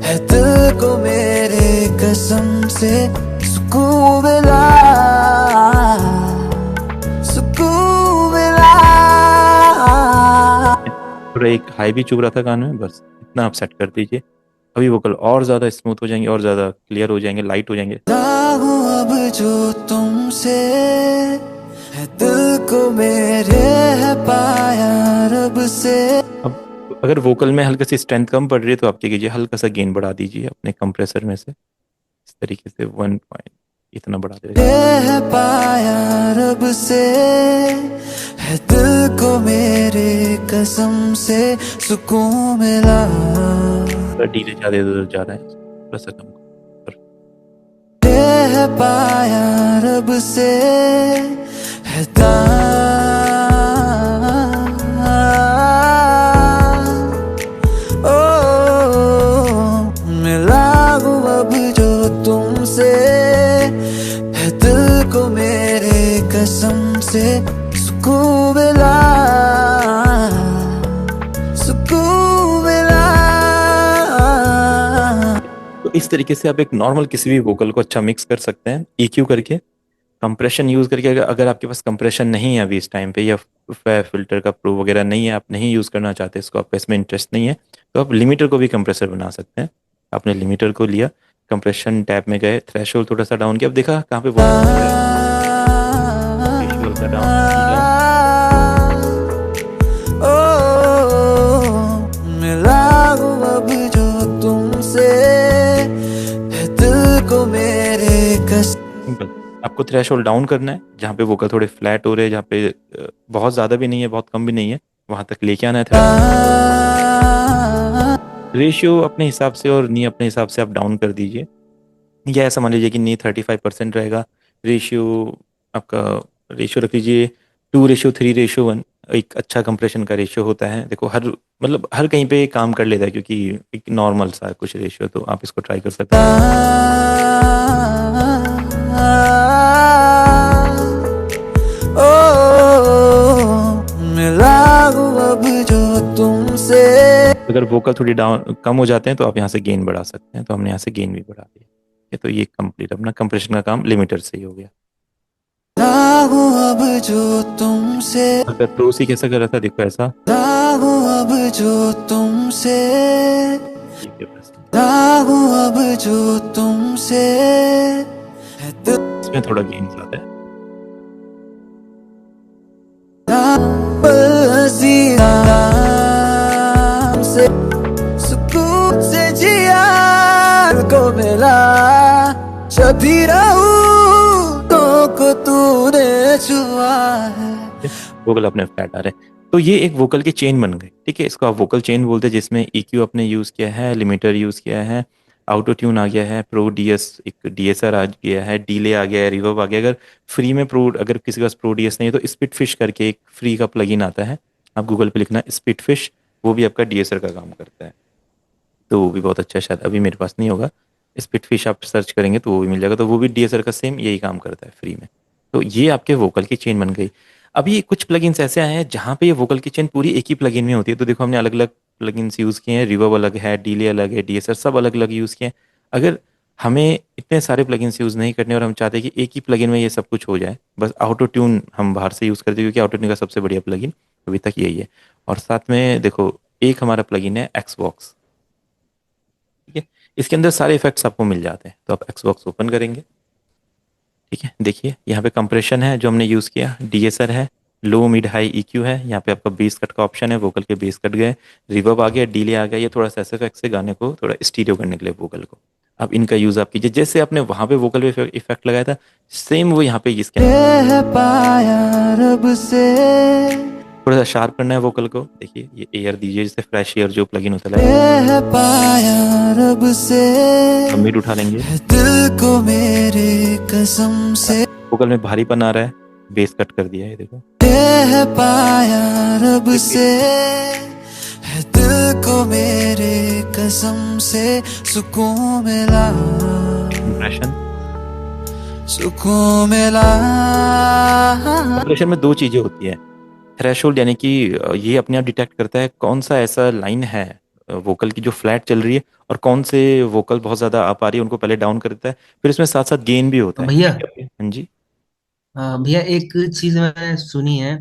है दिल को मेरे कसम से सुकून मिला सुकून मिला। थोड़ा एक हाई भी चुभ रहा था कान में, बस इतना आप सेट कर दीजिए। अभी वोकल और ज्यादा स्मूथ हो जाएंगे, और ज्यादा क्लियर हो जाएंगे, लाइट हो जाएंगे। हूँ अब जो तुमसे है दिल को मेरे है पाया रब से। अब अगर वोकल में हल्का सी स्ट्रेंथ कम पड़ रही है, तो आप क्या कीजिए, हल्का सा गेन बढ़ा दीजिए अपने कंप्रेसर में से, इस तरीके से 1 पॉइंट इतना बढ़ा दीजिए। है पाया रब से है दिल को मेरे कसम से सुकून मिला। डीले ज्यादा इधर जा रहा है, थोड़ा सा कम। है पाया रब से है मिला से सुकून मिला, सुकून मिला। तो इस तरीके से आप एक नॉर्मल किसी भी वोकल को अच्छा मिक्स कर सकते हैं EQ करके, कंप्रेशन यूज करके। अगर आपके पास कंप्रेशन नहीं है अभी इस टाइम पे, या फिल्टर का प्रो वगैरह नहीं है, आप नहीं यूज करना चाहते इसको, आपका इसमें इंटरेस्ट नहीं है, तो आप लिमिटर को भी कंप्रेसर बना सकते हैं। आपने लिमिटर को लिया, कंप्रेशन टैब में गए, थ्रेशोल्ड थोड़ा सा डाउन किया, अब देखा कहाँ पे हल्का डाउन किया। मिला हूँ अब जो तुमसे, है दिल को मेरे कस। सिंपल, आपको थ्रेशोल्ड डाउन करना है, जहाँ पे वोकल थोड़े फ्लैट हो रहे हैं, जहाँ पे बहुत ज़्यादा भी नहीं है बहुत कम भी नहीं है, वहाँ तक लेके आना है। रेशियो अपने हिसाब से और नी अपने हिसाब से आप डाउन कर दीजिए, या ऐसा मान लीजिए कि नी 35% रहेगा, रेशियो आपका रेशियो रख लीजिए 2:3:1। एक अच्छा कंप्रेशन का रेशियो होता है, देखो मतलब हर कहीं पे काम कर लेता है, क्योंकि एक नॉर्मल सा कुछ रेशियो, तो आप इसको ट्राई कर सकते हैं। मिला हूँ अब जो तुमसे। अगर वोकल थोड़ी डाउन कम हो जाते हैं तो आप यहाँ से गेन बढ़ा सकते हैं, तो हमने यहाँ से गेन भी बढ़ा दिया। तो ये कंप्लीट अपना कंप्रेशन का काम लिमिटर से ही हो गया। अब जो तुमसे, अगर प्रोसी कैसा कर रहा था, देखो ऐसा, अब जो तुमसे, अब जो तुमसे, है दिल इसमें थोड़ा गेन ज्यादा है। से सुकून से जिया को मिला, जभी रहूं तो को तूने छुआ है। वोकल अपने फ्लैट आ रहे हैं, तो ये एक वोकल की चेन बन गई। ठीक है, इसको आप वोकल चेन बोलते हैं, जिसमें EQ आपने यूज किया है, लिमिटर यूज किया है, ऑटो ट्यून आ गया है, प्रो DS एक DSR आ गया है, डिले आ गया है, रिवर्ब आ गया। अगर फ्री में अगर किसी के पास प्रो DS नहीं है तो स्पिटफिश करके एक फ्री का प्लगइन आता है, आप गूगल पे लिखना स्पिटफिश, वो भी आपका DSR का काम करता है, तो वो भी बहुत अच्छा है। शायद अभी मेरे पास नहीं होगा, स्पिटफिश आप सर्च करेंगे तो वो भी मिल जाएगा, तो वो भी DSR का सेम यही काम करता है फ्री में। तो ये आपके वोकल की चेन बन गई। अभी कुछ प्लगइन्स ऐसे आए हैं जहाँ पे ये वोकल की चेन पूरी एक ही प्लगइन में होती है। तो देखो हमने अलग अलग प्लगइन्स यूज़ किए हैं, रिवर्ब अलग है, डिले अलग है, DSR सब अलग अलग यूज़ किए हैं। अगर हमें इतने सारे प्लगइन्स यूज़ नहीं करने और हम चाहते हैं कि एक ही प्लगइन में ये सब कुछ हो जाए, बस ऑटो ट्यून हम बाहर से यूज़ करते हैं, क्योंकि ऑटो ट्यून का सबसे बढ़िया प्लगइन अभी तक यही है। और साथ में देखो एक हमारा प्लगइन है Xbox, ठीक है, इसके अंदर सारे इफेक्ट्स आपको मिल जाते हैं। तो आप Xbox ओपन करेंगे, ठीक है, देखिए यहाँ पे कंप्रेशन है जो हमने यूज़ किया, DSR है, लो मिड हाई EQ है, यहाँ पे आपका बेस कट का ऑप्शन है, वोकल के बेस कट गए, रिवर्ब आ गया, डिले आ गया, ये थोड़ा सा SFX से गाने को थोड़ा स्टीरियो करने के लिए वोकल को। अब इनका यूज़ आप कीजिए, जैसे आपने वहाँ पे वोकल पे इफेक्ट लगाया था, सेम वो यहाँ पे इसके पाया रब से, थोड़ा सा शार्प करना है वोकल को। देखिए ये एयर दीजिए, जैसे फ्रेश एयर जो प्लगइन होता है, पाया रब से, मिड उठा लेंगे, दिल को मेरे कसम से, वोकल में भारीपन आ रहा है, बेस कट कर दिया है, देखो पाया रब से, है दिल को मेरे कसम से, सुकून मिला, कंप्रेशन। सुकून मिला। कंप्रेशन में दो चीजें होती है, थ्रेशोल्ड यानी कि ये अपने आप डिटेक्ट करता है कौन सा ऐसा लाइन है वोकल की जो फ्लैट चल रही है, और कौन से वोकल बहुत ज्यादा अप आ रही है, उनको पहले डाउन कर देता है, फिर इसमें साथ साथ गेन भी होता है। भैया हाँ जी, भैया एक चीज मैंने सुनी है,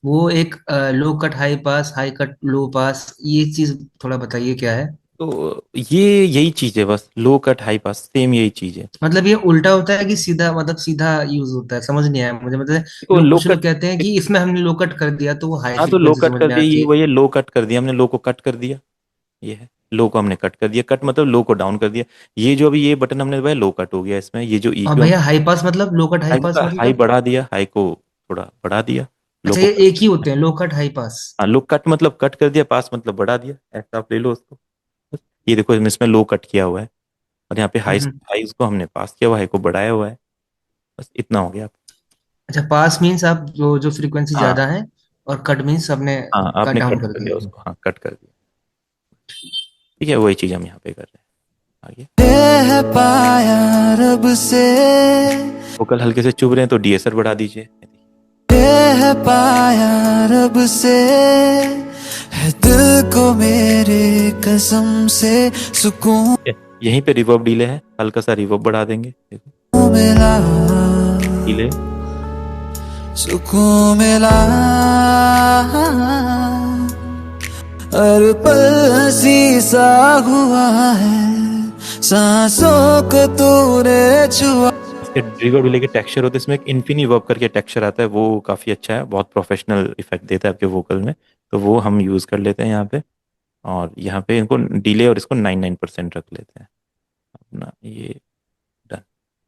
वो एक low cut high pass, high cut low pass, ये चीज थोड़ा बताइए क्या है। तो ये यही चीज है, बस लो कट हाई पास सेम यही चीज है। मतलब ये उल्टा होता है कि सीधा, मतलब सीधा यूज होता है, समझ नहीं आया मुझे। मतलब तो लो कुछ लोग कट, कहते हैं कि इसमें हमने लो कट कर दिया तो वो हाई हाँ तो लो फ्रीक्वेंसी कट समझ कर में दिया, आती ये है। वही लो कट कर दिया हमने, लो को कट कर दिया, ये है लो को हमने कट कर दिया, कट मतलब लो को डाउन कर दिया। ये जो अभी ये बटन हमने दबाया लो कट हो गया इसमें, ये जो और EQ भैया हाई पास मतलब, लो कट हाई हाई पास मतलब हाई मतलब। बढ़ा दिया, हाई को थोड़ा बढ़ा दिया, लो अच्छा को ये एक ही होते हैं, लो कट हाई पास। हाँ लो कट मतलब कट कर दिया, पास मतलब बढ़ा दिया, ऐसा आप ले लो उसको। बस ये देखो इसमें लो कट किया हुआ है, और यहाँ पे हाई हम्म। हाई को हमने पास किया हुआ है, हाई को बढ़ाया हुआ है, बस इतना हो गया। अच्छा पास मीन्स आप जो जो फ्रीक्वेंसी हाँ ज्यादा है, और कट मीन्स आपने हाँ कट आपने डाउन कट कर कर दिया। दिया उसको, हाँ कट कर दिया, ठीक है, वही चीज हम यहाँ पे कर रहे हैं। आगे पाया रब से, वोकल हल्के से चुभ रहे हैं तो DSR बढ़ा दीजिए, ये है पाया रब से, है दिल को मेरे कसम से सुकून यहीं पे रिवर्ब डिले है, हल्का सा रिवर्ब बढ़ा देंगे, देखो मिला, डिले, सुकून मिला। हर पल हंसी सा हुआ है, सांसों को तूने छुआ। इसके रिवर्ब डिले के टेक्सचर होते हैं, इसमें एक इन्फिनी वर्ब करके टेक्सचर आता है, वो काफ़ी अच्छा है, बहुत प्रोफेशनल इफेक्ट देता है आपके वोकल में, तो वो हम यूज़ कर लेते हैं यहाँ पे। और यहाँ पे इनको डिले और इसको 99% रख लेते हैं अपना, ये डन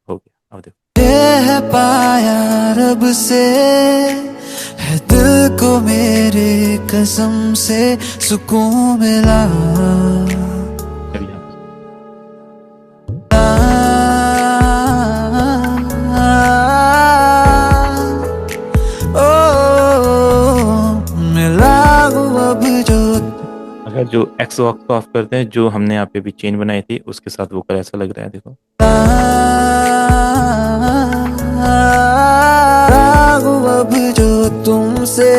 हो गया। अब देखो ये है पाया रब से, है दिल को मेरे कसम से सुकून मिला। अभी यहाँ मिला अब जो अगर जो एक्स वॉक्स को ऑफ करते हैं, जो हमने यहाँ पे भी चेन बनाई थी उसके साथ वोकल ऐसा लग रहा है, देखो अब जो तुमसे।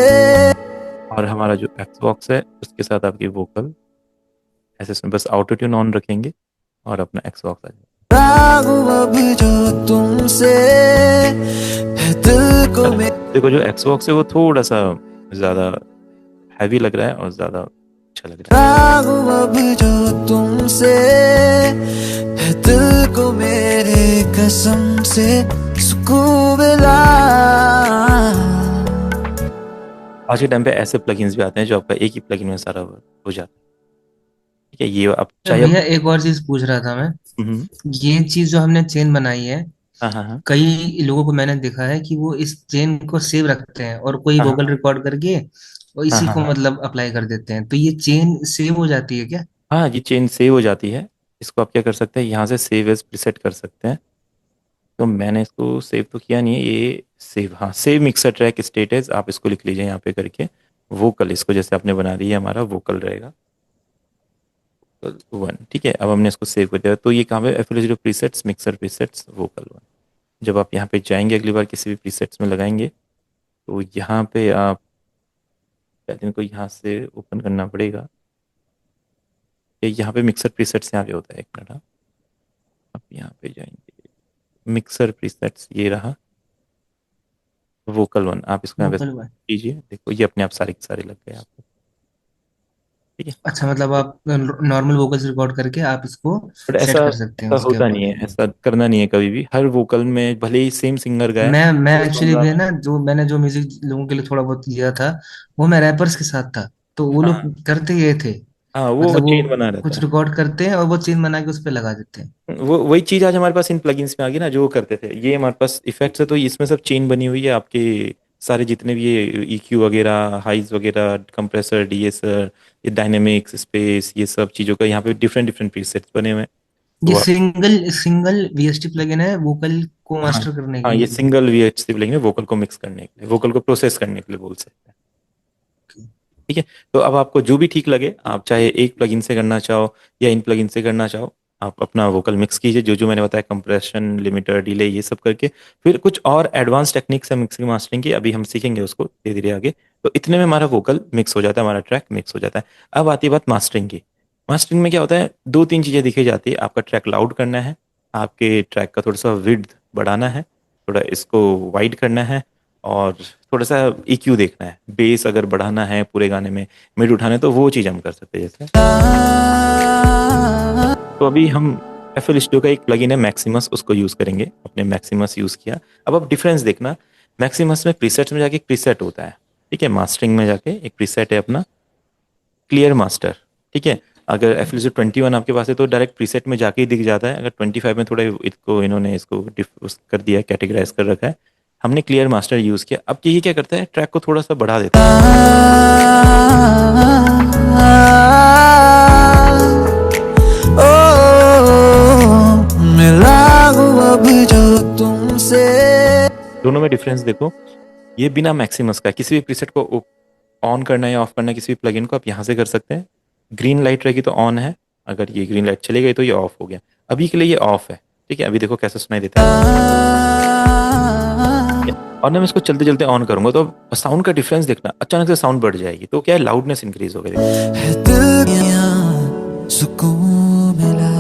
और हमारा जो एक्स बॉक्स है उसके साथ आपकी वोकल ऐसे इसमें बस ऑटो ट्यून ऑन रखेंगे और अपना एक्स बॉक्स आ जाएगा। अब जो तुमसे, है दिल को देखो जो एक्स बॉक्स है वो थोड़ा सा ज़्यादा हैवी लग रहा है और ज़्यादा अच्छा लग रहा है। अब जो तुमसे, है दिल को मेरे कसम से सुकून मिला। आज के टाइम पे ऐसे प्लगइन्स भी आते हैं जो आपका एक ही प्लगइन में सारा हो जाता है, ठीक है। ये आप चाहे भैया एक और चीज पूछ रहा था मैं, हम्म, ये चीज जो हमने चेन बनाई है, हाँ हाँ हाँ कई लोगों को मैंने देखा है कि वो इस चेन को सेव रखते हैं और कोई हाँ वोकल रिकॉर्ड करके और हाँ इसी हाँ को हाँ मतलब अप्लाई कर देते हैं, तो ये चेन सेव हो जाती है क्या? हाँ, ये चेन सेव हो जाती है। इसको आप क्या कर सकते हैं, यहाँ से सेव एज प्रीसेट कर सकते हैं। तो मैंने इसको सेव तो किया नहीं है, ये सेव, हाँ सेव मिक्सर ट्रैक स्टेटस आप इसको लिख लीजिए यहाँ पे करके, वोकल इसको जैसे आपने बना दी है, हमारा वोकल रहेगा वन, ठीक है। अब हमने इसको सेव कर दिया, तो ये कहाँ पे FL0 presets mixer presets vocal one. जब आप यहाँ पे जाएंगे अगली बार किसी भी प्रीसेट्स में लगाएंगे, तो यहाँ पे आप पहले इनको यहाँ से ओपन करना पड़ेगा। ये यहाँ पे मिक्सर प्रीसेट्स यहाँ पे होता है, एक मिनट, हाँ। आप यहाँ पे जाएंगे, मिक्सर प्रीसेट्स ये रहा, वोकल वन, आप इसको यहाँ पे वोकल वन। कीजिए, देखो ये अपने आप सारे के सारे लग गए आपको, ठीक है। अच्छा, मतलब आप नॉर्मल वोकल्स रिकॉर्ड करके आप इसको बट सेट ऐसा कर सकते हैं ऐसा उसके होता नहीं अकॉर्डिंग। है, ऐसा करना नहीं है कभी भी। हर वोकल में भले ही सेम सिंगर गाए, मैं उस एक्चुअली बंदा भी है में, ना, जो मैंने जो म्यूजिक लोगों के लिए थोड़ा बहुत किया था, वो मैं रैपर्स के साथ था, तो वो लोग हाँ करते ये थे, हाँ, वो मतलब वो चेन बना रहता कुछ है। रिकॉर्ड करते हैं और वो चेन बना के उस पर लगा देते हैं। वो वही चीज आज हमारे पास इन प्लगइन्स में आ गई ना, जो वो करते थे। ये हमारे पास इफेक्ट्स है, तो इसमें सब चेन बनी हुई है आपके, सारे जितने भी ये EQ वगैरह, हाइज वगैरह, कंप्रेसर, DSR, ये डायनेमिक्स, स्पेस, ये सब चीज़ों का यहाँ पे डिफरेंट डिफरेंट प्रीसेट्स बने हुए हैं। ये तो सिंगल सिंगल VST प्लगइन है वोकल को हाँ मास्टर करने के हाँ, ये लिए। सिंगल VHC प्लगइन है, वोकल को मिक्स करने के लिए, वोकल को प्रोसेस करने के लिए बोल सकते हैं, ठीक है। तो अब आपको जो भी ठीक लगे, आप चाहे एक प्लगइन से करना चाहो या इन प्लगइन से करना चाहो, आप अपना वोकल मिक्स कीजिए, जो जो मैंने बताया, कंप्रेशन, लिमिटर, डिले, ये सब करके। फिर कुछ और एडवांस टेक्निक्स है मिक्सिंग मास्टरिंग की, अभी हम सीखेंगे उसको धीरे धीरे आगे। तो इतने में हमारा वोकल मिक्स हो जाता है, हमारा ट्रैक मिक्स हो जाता है। अब आती है बात मास्टरिंग की। मास्टरिंग में क्या होता है, दो तीन चीज़ें दिखी जाती है। आपका ट्रैक लाउड करना है, आपके ट्रैक का थोड़ा सा विड्थ बढ़ाना है, थोड़ा इसको वाइड करना है, और थोड़ा सा EQ देखना है, बेस अगर बढ़ाना है पूरे गाने में, मिड उठाना है, तो वो चीज़ हम कर सकते हैं जैसे। तो अभी हम FL Studio का एक प्लगइन है मैक्सिमस, उसको यूज़ करेंगे। अपने मैक्सिमस यूज़ किया। अब आप डिफरेंस देखना, मैक्सिमस में प्रीसेट्स में जाके एक प्रीसेट होता है, ठीक है। मास्टरिंग में जाके एक प्रीसेट है अपना क्लियर मास्टर, ठीक है। अगर FL 21 आपके पास है तो डायरेक्ट प्रीसेट में जाके ही दिख जाता है। अगर 25 में थोड़ा इसको इन्होंने इसको कर दिया, कैटेगराइज कर रखा है। हमने क्लियर मास्टर यूज़ किया। अब यही क्या करता है, ट्रैक को थोड़ा सा बढ़ा देता है। मिला अब जो तुमसे। दोनों में डिफरेंस देखो, ये बिना मैक्सिमस का, किसी भी प्रीसेट को ऑन करना है या ऑफ करना है, किसी भी प्लगइन को आप यहाँ से कर सकते हैं। ग्रीन लाइट रहेगी तो ऑन है, अगर ये ग्रीन लाइट चली गई तो ये ऑफ हो गया। अभी के लिए ये ऑफ है, ठीक है। अभी देखो कैसे सुनाई देता है। और ना मैं इसको चलते चलते ऑन करूंगा तो साउंड का डिफरेंस देखना, अचानक से साउंड बढ़ जाएगी, तो क्या है, लाउडनेस इंक्रीज हो गई। है दिल यहाँ सुकून मिला,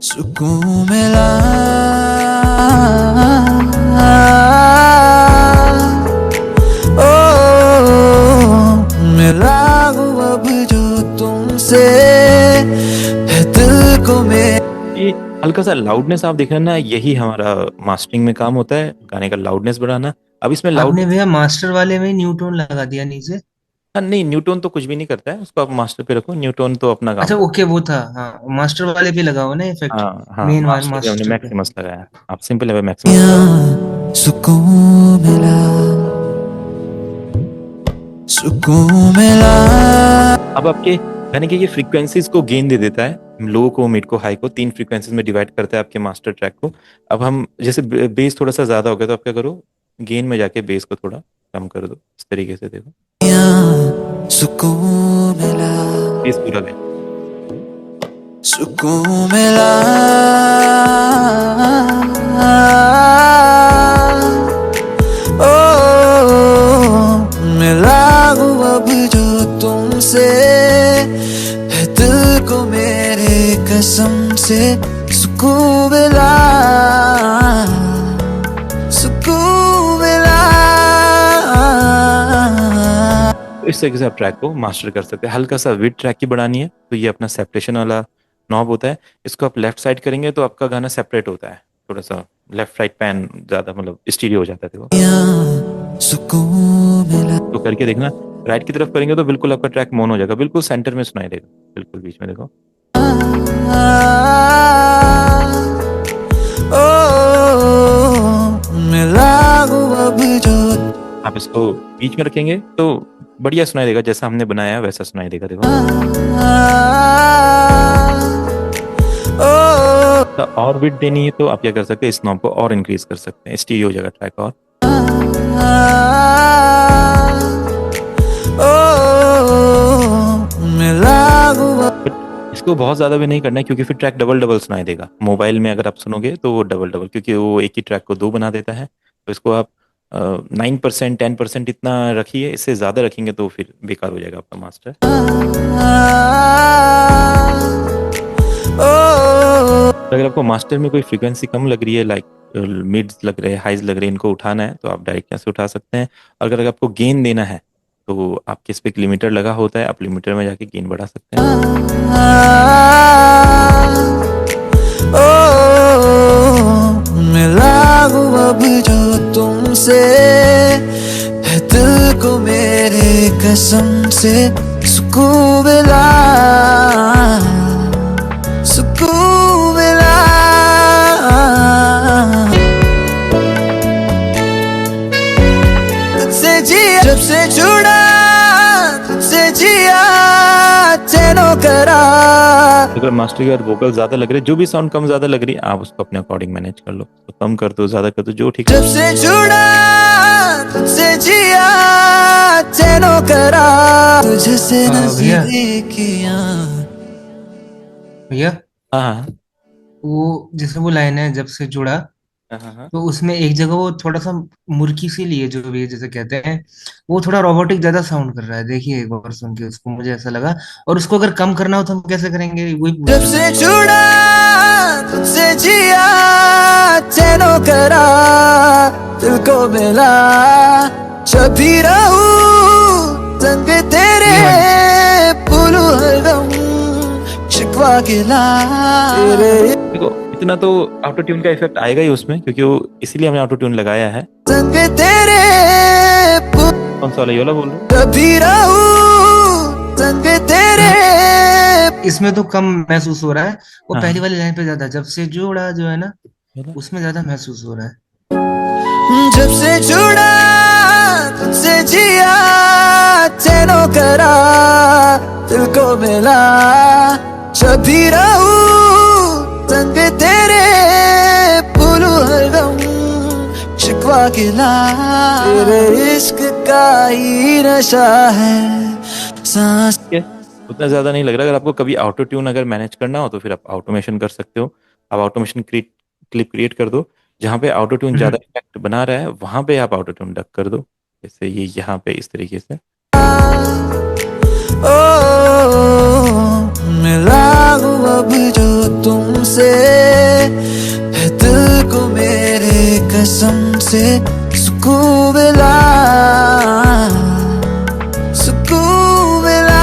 सुकून मिला। ओ मिला हूँ अब जो तुमसे, है दिल को मेरे। ये हल्का सा लाउडनेस आप देख रहे हैं ना, यही हमारा मास्टरिंग में काम होता है, गाने का लाउडनेस बढ़ाना। अब इसमें आपने लाउड भैया मास्टर वाले में न्यूटोन लगा दिया नीचे। नहीं, न्यूटोन तो कुछ भी नहीं करता है, उसको आप मास्टर पे रखो, न्यूटोन तो अपना काम अच्छा करता ओके, वो था, हाँ मास्टर वाले पे लगा हुआ ना है। इफेक्ट, हाँ हाँ, मेन वन मास्टर पे हमने मास्टर पे। मैक्सिमस लगाया है, आप सिंपल लेवल मैक्सिमस। यहाँ सुकून मिला, सुकून मिला। अब आपके गाने की ये फ्रीक्वेंसीज को गेन दे देता है, लो को, मिड को, हाई को, 3 फ्रीक्वेंसीज में डिवाइड करता है आपके मास्टर ट्रैक को। अब हम जैसे बेस थोड़ा सा ज्यादा हो गया तो आप क्या करो, गेन में जाके बेस को थोड़ा कम कर दो, इस तरीके से देखो, यहाँ सुकून मिला, बेस पूरा गया। सुकून मिला। ओ मिला हूँ अब जो तुमसे, है दिल को मेरे कसम से, सुकून मिला, सुकून मिला। तो इस तरीके से आप ट्रैक को मास्टर कर सकते हैं। हल्का सा विड ट्रैक की बढ़ानी है तो ये अपना सेपरेशन वाला नॉब होता है, इसको आप लेफ्ट साइड करेंगे तो आपका गाना सेपरेट होता है, थोड़ा सा लेफ्ट राइट पैन ज्यादा मतलब स्टीरियो हो जाता है, देखो यहाँ सुकून मिला। तो करके देखना। राइट की तरफ करेंगे तो बिल्कुल आपका ट्रैक मोन हो जाएगा, बिल्कुल सेंटर में सुनाई देगा, बिल्कुल बीच में देखो। ओ मिला हूँ अब जो। आप इसको बीच में रखेंगे तो बढ़िया सुनाई देगा, जैसा हमने बनाया है वैसा सुनाई देगा, देखो। तो और विड देनी है तो आप क्या कर सकते हैं, इस नॉब को और इंक्रीज कर सकते हैं, स्टीरियो हो जाएगा ट्रैक और। इसको बहुत ज्यादा भी नहीं करना है क्योंकि फिर ट्रैक डबल डबल सुनाई देगा। मोबाइल में अगर आप सुनोगे तो वो डबल डबल, क्योंकि वो एक ही ट्रैक को 2 बना देता है। तो इसको आप 9% 10% इतना रखिए, इससे ज्यादा रखेंगे तो फिर बेकार हो जाएगा आपका मास्टर। अगर आपको मास्टर में कोई फ्रीक्वेंसी कम लग रही है, लाइक मिड्स लग रहे हैं, हाइज लग रहे हैं, इनको उठाना है तो आप डायरेक्ट यहाँ से उठा सकते हैं। अगर आपको गेन देना है तो आपके इस पे एक लिमिटर लगा होता है, आप लिमिटर में जाके गेन बढ़ा सकते हैं। मिला हूँ अब जो तुमसे, है दिल को मेरे कसम से, सुकून मिला, सुकून मिला। तुझसे जिया जब से जुड़ा, तुझसे जिया चैनो करा। अगर मास्टर की वोकल ज्यादा लग रही है, जो भी साउंड कम ज्यादा लग रही है, आप उसको अपने अकॉर्डिंग मैनेज कर लो, तो कम कर दो, ज्यादा कर दो, जो ठीक है। जब से जुड़ा, तुझसे जिया चैनो करा, तुझसे भैया नजदीकियां। भैया हाँ हाँ वो जैसे वो लाइन है जब से जुड़ा, हाँ हाँ हाँ। तो उसमें एक जगह वो थोड़ा सा मुर्की सी लिए जो भी जैसे कहते हैं, वो थोड़ा रोबोटिक ज्यादा साउंड कर रहा है। देखिए एक बार सुन के उसको, मुझे ऐसा लगा। और उसको अगर कम करना हो तो हम कैसे करेंगे, वही पूछ जब रहा से हूँ। जुड़ा, तुझसे जिया चैनो करा, दिल को मिला, जब भी रहूं संग तेरे, भूलूं हरदम शिकवा गिला तेरे, देखो इतना तो ऑटो ट्यून का इफेक्ट आएगा ही उसमें, क्योंकि वो इसीलिए हमने ऑटो ट्यून लगाया है। संग तेरे, कौन सा वाला, ये वाला बोल रहे हो? जब भी रहूं संग तेरे। इसमें तो कम महसूस हो रहा है, वो हाँ। पहली वाली लाइन पे ज्यादा, जब से जुड़ा जो है ना, ये वाला? उसमें ज्यादा महसूस हो रहा है। जब से जुड़ा, तुझसे जिया चैनो करा, दिल को मिला, जब भी रहूं संग तेरे, भूलूं हरदम शिकवा गिला, तेरे इश्क का ही नशा है सांस। ठीक है, उतना ज्यादा नहीं लग रहा। अगर आपको कभी ऑटो ट्यून अगर मैनेज करना हो तो फिर आप ऑटोमेशन कर सकते हो। आप ऑटोमेशन क्लिप क्रिएट कर दो, जहाँ पे ऑटो ट्यून हम्म। ज़्यादा इफेक्ट बना रहा है वहाँ पे आप ऑटो ट्यून डक कर दो, जैसे ये यहाँ पे इस तरीके से। ओ मिला हूँ अब जो तुमसे, है दिल को मेरे कसम से सुकून मिला, सुकून मिला।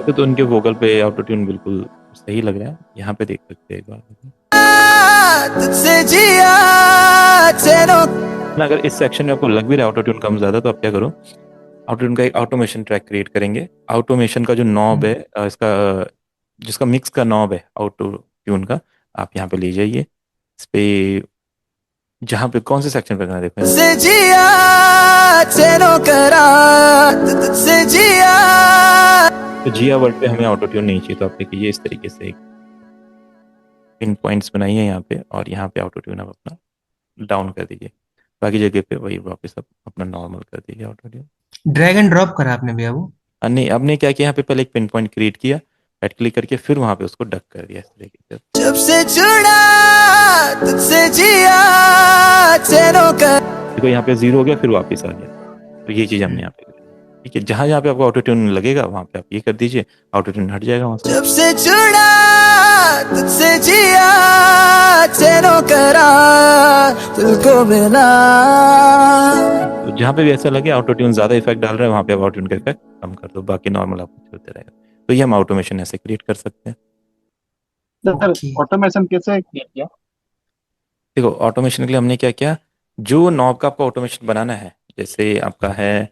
तो उनके वोकल पे ऑटो ट्यून बिल्कुल सही लग रहा है, यहाँ पे देख सकते हैं एक बार। तुझसे जिया तेरो ना अगर इस सेक्शन में आपको लग भी रहा है ऑटो ट्यून कम ज़्यादा, तो आप क्या करो, ऑटो ट्यून का एक ऑटोमेशन ट्रैक क्रिएट करेंगे। ऑटोमेशन का जो नॉब है इसका जिसका मिक्स का नॉब है ऑटो ट्यून का, आप यहाँ पे ले जाइए इस पे, जहाँ पे कौन से सेक्शन पे करना है देखो यहाँ। तुझसे जिया तेरो करा, तुझसे जिया। तो जिया वर्ड पे हमें ऑटो ट्यून नहीं चाहिए, तो आप देखिए इस तरीके से एक पिन पॉइंट्स बनाइए यहाँ पे, और यहाँ पे ऑटो ट्यून आप अपना डाउन कर दीजिए, बाकी जगह पे वही वापस आप अपना नॉर्मल कर दीजिए auto tune. Drag and drop करा आपने भैया वो? नहीं, आपने क्या किया, यहाँ पे पहले एक पिन पॉइंट क्रिएट किया, राइट क्लिक करके फिर वहाँ पे उसको डक कर दिया इस तरीके से। जब से जुड़ा तुझसे जिया तेरो कर। देखो यहाँ पे 0 हो गया फिर वापस आ गया, तो ये चीज़ हमने यहाँ पे करी। ठीक है, जहाँ जहाँ पे आपको ऑटो ट्यून लगेगा वहाँ पे आप ये कर दीजिए, ऑटो ट्यून हट जाएगा वहाँ से। जब से जुड़ा तुझसे जिया तेरो करा, दिल को मिला। तो जहाँ पे भी ऐसा लगे ऑटो ट्यून ज़्यादा इफेक्ट डाल रहा है वहाँ पे आप ऑटो ट्यून का इफेक्ट कम कर दो, बाकी नॉर्मल आपको चलते रहेगा। तो ये हम ऑटोमेशन ऐसे क्रिएट कर सकते हैं। Sir okay. ऑटोमेशन कैसे क्रिएट किया? देखो ऑटोमेशन के लिए हमने क्या किया, जो नॉब का आपको ऑटोमेशन बनाना है, जैसे आपका है,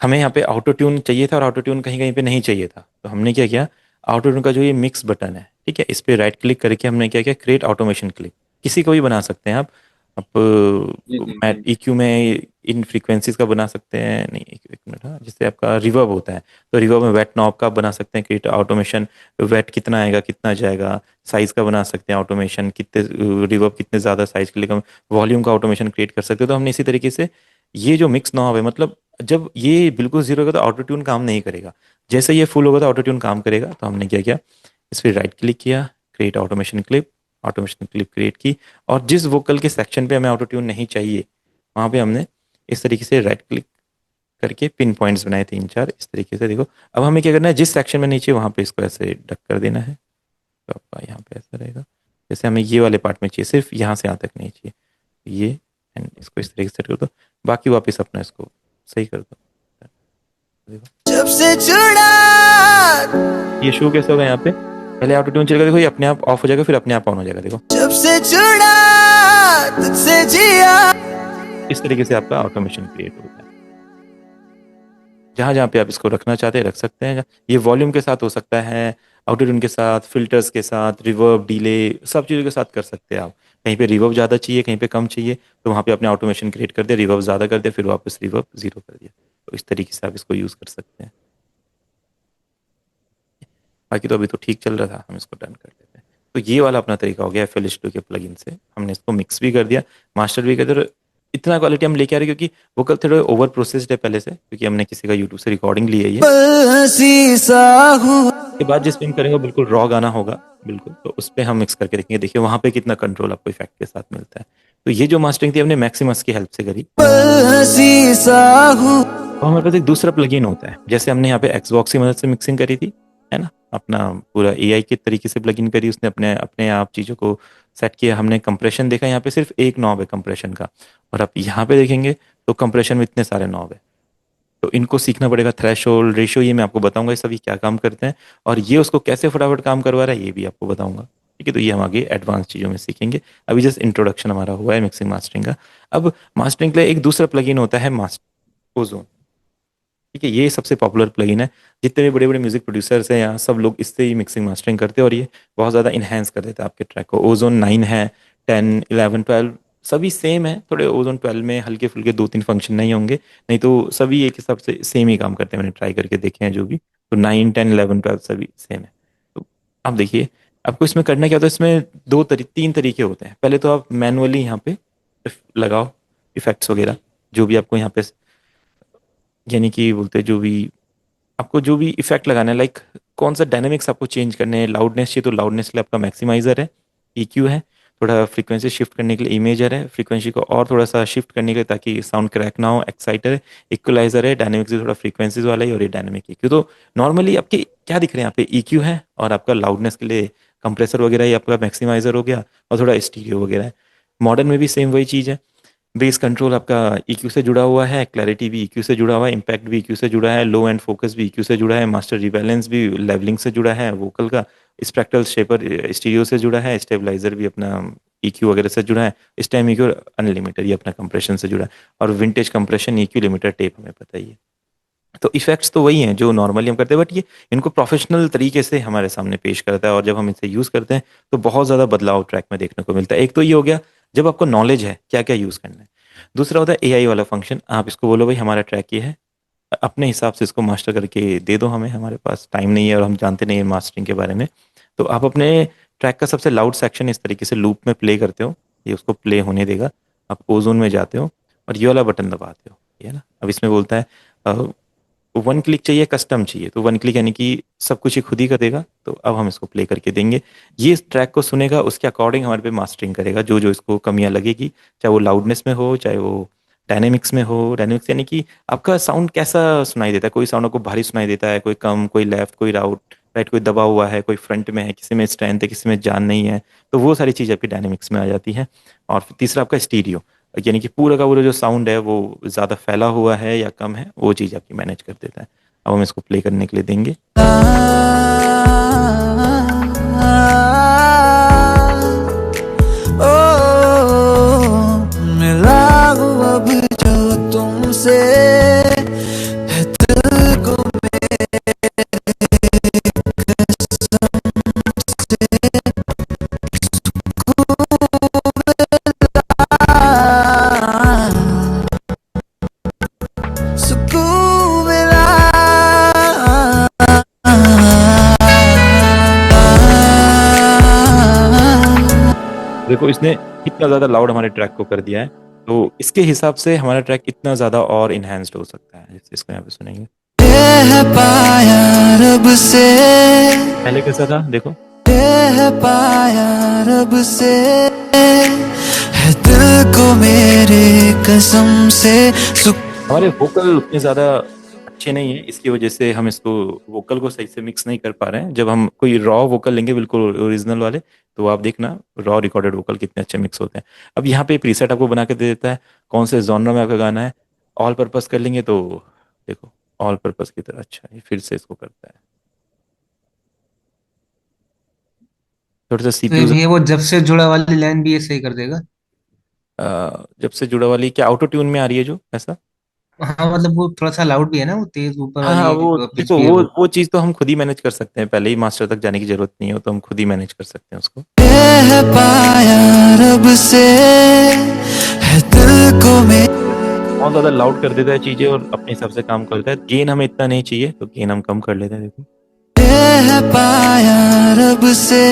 हमें यहाँ पे ऑटो ट्यून चाहिए था और ऑटो ट्यून कहीं कहीं पे नहीं चाहिए था, तो हमने क्या किया, ऑटो ट्यून का जो ये मिक्स बटन है, ठीक है, इस पे राइट क्लिक करके हमने क्या किया, क्रिएट ऑटोमेशन क्लिक। किसी को भी बना सकते हैं आप जी जी मैं जी। EQ में इन फ्रीक्वेंसीज का बना सकते हैं, नहीं एक मिनट, हाँ, जैसे आपका रिवर्ब होता है तो रिवर्ब में वेट नॉब का बना सकते हैं क्रिएट ऑटोमेशन, वेट कितना आएगा कितना जाएगा, साइज का बना सकते हैं ऑटोमेशन, कितने रिवर्ब कितने ज़्यादा साइज के लिए, वॉल्यूम का ऑटोमेशन क्रिएट कर सकते हैं। तो हमने इसी तरीके से ये जो मिक्स नॉब है, मतलब जब ये बिल्कुल 0 होगा तो ऑटो ट्यून काम नहीं करेगा, जैसे ये फुल होगा तो ऑटो ट्यून काम करेगा। तो हमने क्या किया, इस पर राइट क्लिक किया, create automation clip, automation clip create की, और जिस वोकल के सेक्शन पे हमें ऑटो ट्यून नहीं चाहिए वहाँ पे हमने इस तरीके से राइट क्लिक करके पिन पॉइंट्स बनाए 3-4 इस तरीके से। देखो अब हमें क्या करना है, जिस सेक्शन में नहीं चाहिए वहाँ पे इसको ऐसे डक कर देना है, तो आपका यहाँ पे ऐसा रहेगा, जैसे हमें ये वाले पार्ट में चाहिए, सिर्फ यहाँ से यहाँ तक नहीं चाहिए, ये एंड इसको इस तरीके से सेट कर दो, बाकी वापस अपना इसको सही कर दो। देखो जब से जुड़ा ये शो कैसे होगा, यहाँ पे पहले ऑटो ट्यून चलेगा, देखो ये अपने आप ऑफ हो जाएगा फिर अपने आप ऑन हो जाएगा। देखो जब से जुड़ा तुझसे जिया। इस तरीके से आपका ऑटोमेशन क्रिएट होता है। जहाँ जहाँ पे आप इसको रखना चाहते हैं रख सकते हैं। ये वॉल्यूम के साथ हो सकता है, ऑटो ट्यून के साथ, फिल्टर्स के साथ, रिवर्ब, डिले, सब चीज़ों के साथ कर सकते हैं आप। कहीं पे रिवर्ब ज़्यादा चाहिए कहीं पे कम चाहिए, तो वहाँ पे आपने ऑटोमेशन क्रिएट कर दिया, रिवर्ब ज़्यादा कर दिया फिर वापस रिवर्ब 0 कर दिया। तो इस तरीके से आप इसको यूज़ कर सकते हैं। बाकी तो अभी तो ठीक चल रहा था, हम इसको डन कर लेते हैं। तो ये वाला अपना तरीका हो गया FL Studio के प्लगइन से, हमने इसको मिक्स भी कर दिया, मास्टर भी कर दिया, और इतना क्वालिटी हम लेके आ रहे हैं क्योंकि वोकल थोड़े ओवर प्रोसेस्ड है पहले से, क्योंकि हमने किसी का यूट्यूब से रिकॉर्डिंग ली है ये। हंसी सा हुआ के बाद जिस पे हम करेंगे वो बिल्कुल रॉ गाना होगा बिल्कुल, तो उस पर हम मिक्स करके देखेंगे, देखिए वहाँ पे कितना कंट्रोल आपको इफेक्ट के साथ मिलता है। तो ये जो मास्टरिंग थी हमने मैक्सिमस की हेल्प से करी। हंसी सा हुआ। और हमारे पास एक दूसरा प्लगइन होता है, जैसे हमने यहाँ पे Xbox की मदद से मिक्सिंग करी थी, है ना, अपना पूरा AI के तरीके से प्लगइन करी, उसने अपने अपने आप चीज़ों को सेट किया। हमने कंप्रेशन देखा, यहाँ पे सिर्फ एक नॉब है कंप्रेशन का, और आप यहाँ पे देखेंगे तो कंप्रेशन में इतने सारे नॉब है, तो इनको सीखना पड़ेगा। थ्रेशोल्ड, रेशियो, ये मैं आपको बताऊंगा ये सभी क्या काम करते हैं, और ये उसको कैसे फटाफट काम करवा रहा है ये भी आपको बताऊंगा। ठीक है, तो ये हम आगे एडवांस चीज़ों में सीखेंगे, अभी जस्ट इंट्रोडक्शन हमारा हुआ है मिक्सिंग मास्टरिंग का। अब मास्टरिंग के लिए एक दूसरा प्लगइन होता है मास्टर ओजोन। ठीक है, ये सबसे पॉपुलर प्लगइन है, जितने भी बड़े बड़े म्यूजिक प्रोड्यूसर्स हैं यहाँ सब लोग इससे ही मिक्सिंग मास्टरिंग करते हैं, और ये बहुत ज़्यादा इन्हेंस कर देता है आपके ट्रैक को। ओजोन 9 है, 10, 11, 12 सभी सेम है, थोड़े ओजोन 12 में हल्के फुल्के 2-3 फंक्शन नहीं होंगे, नहीं तो सभी एक हिसाब से सेम ही काम करते हैं, मैंने ट्राई करके देखे हैं जो भी। तो 9, 10, 11, 12 सभी सेम है। तो आप देखिए आपको इसमें करना क्या होता है, इसमें 3 तरीके होते हैं। पहले तो आप मैनुअली यहाँ पे लगाओ इफेक्ट्स वगैरह, जो भी आपको यहाँ पे, यानी कि बोलते हैं जो भी आपको जो भी इफेक्ट लगाना है, लाइक कौन सा डायनामिक्स आपको चेंज करने हैं, लाउडनेस चाहिए तो लाउडनेस के लिए आपका मैक्सिमाइजर है, EQ है, थोड़ा फ्रीक्वेंसी शिफ्ट करने के लिए इमेजर है, फ्रीक्वेंसी को और थोड़ा सा शिफ्ट करने के लिए ताकि साउंड क्रैक ना हो, एक्साइटर है, इक्वलाइजर है, डायनेमिक्स भी थोड़ा फ्रीक्वेंसीज वाला ही, और ये डायनेमिक EQ। तो नॉर्मली आपके क्या दिख रहे हैं यहाँ पे, EQ है और आपका लाउडनेस के लिए कंप्रेसर वगैरह, ये आपका मैक्सिमाइजर हो गया, और थोड़ा स्टीरियो वगैरह है। मॉडर्न में भी सेम वही चीज़ है। बेस कंट्रोल आपका EQ से जुड़ा हुआ है, क्लैरिटी भी EQ से जुड़ा हुआ है, इम्पैक्ट भी EQ से जुड़ा है, लो एंड फोकस भी EQ से जुड़ा है, मास्टर रिबैलेंस भी लेवलिंग से जुड़ा है वोकल का, स्पेक्ट्रल शेपर स्टीरियो से जुड़ा है, स्टेबलाइजर भी अपना EQ वगैरह से जुड़ा है, स्टेम EQ अनलिमिटेड ये अपना कंप्रेशन से जुड़ा है, और vintage compression EQ limiter tape हमें पता ही है। तो इफेक्ट्स तो वही हैं जो नॉर्मली हम करते हैं, बट ये इनको प्रोफेशनल तरीके से हमारे सामने पेश करता है, और जब हम इसे यूज़ करते हैं तो बहुत ज़्यादा बदलाव ट्रैक में देखने को मिलता है। एक तो ये हो गया जब आपको नॉलेज है क्या क्या यूज़ करना है। दूसरा होता है AI वाला फंक्शन, आप इसको बोलो भाई हमारा ट्रैक ये है, अपने हिसाब से इसको मास्टर करके दे दो हमें, हमारे पास टाइम नहीं है और हम जानते नहीं है मास्टरिंग के बारे में। तो आप अपने ट्रैक का सबसे लाउड सेक्शन इस तरीके से लूप में प्ले करते हो, ये उसको प्ले होने देगा, आप ओजोन में जाते हो और ये वाला बटन दबाते हो, ये है ना। अब इसमें बोलता है 1 क्लिक चाहिए, कस्टम चाहिए, तो 1 क्लिक यानी कि सब कुछ ही खुद ही कर देगा। तो अब हम इसको प्ले करके देंगे, ये इस ट्रैक को सुनेगा, उसके अकॉर्डिंग हमारे पे मास्टरिंग करेगा, जो जो इसको कमियां लगेगी, चाहे वो लाउडनेस में हो, चाहे वो डायनेमिक्स में हो। डायनेमिक्स यानी कि आपका साउंड कैसा सुनाई देता है, कोई साउंड आपको भारी सुनाई देता है, कोई कम, कोई लेफ्ट, कोई राइट, कोई दबा हुआ है, कोई फ्रंट में है, किसी में स्ट्रेंथ है, किसी में जान नहीं है, तो वो सारी चीज़ आपकी डायनेमिक्स में आ जाती है। और फिर तीसरा आपका स्टीरियो, यानी कि पूरा का पूरा जो साउंड है वो ज़्यादा फैला हुआ है या कम है, वो चीज़ आपकी मैनेज कर देता है। अब हम इसको प्ले करने के लिए देंगे। मिला हूँ अब जो तुमसे, है दिल को सुकून मिला। देखो इसने कितना ज़्यादा लाउड हमारे ट्रैक को कर दिया है, तो इसके हिसाब से हमारा ट्रैक कितना ज़्यादा और इन्हेंस्ड हो सकता है, जैसे इसको यहाँ पे सुनेंगे। ये है पाया रब से, पहले कैसा था देखो, ये है पाया रब से, है दिल को मेरे कसम से हमारे वोकल उतने ज़्यादा अच्छे नहीं है, इसकी वजह से हम इसको वोकल को सही से मिक्स नहीं कर पा रहे हैं। जब हम कोई रॉ वोकल लेंगे बिल्कुल ओरिजिनल वाले, तो आप देखना रॉ रिकॉर्डेड वोकल कितने अच्छे मिक्स होते हैं। अब यहाँ पे प्रीसेट आपको बना के दे देता है कौन से जॉनर में आपका गाना है। ऑल पर्पस कर लेंगे तो देखो ऑल पर्पस की तरह अच्छा है, फिर से इसको करता है थोड़ा सा तो सीपीयू। ये वो जब से जुड़ा वाली लाइन भी ये सही कर देगा। जब से जुड़ा वाली क्या ऑटो ट्यून में आ रही है जो ऐसा। हाँ मतलब वो थोड़ा सा लाउड भी है ना, वो तेज ऊपर हाँ हाँ, वाली वो पिच देखो भी है वो। वो चीज़ तो हम खुद ही मैनेज कर सकते हैं, पहले ही मास्टर तक जाने की जरूरत नहीं है, तो हम खुद ही मैनेज कर सकते हैं उसको। ये है पाया रब से, है दिल को मेरे बहुत ज्यादा लाउड कर देता है चीजें और अपने हिसाब से काम करता है। गेन हमें इतना नहीं चाहिए तो गेन हम कम कर लेते हैं। देखो ये है पाया रब से,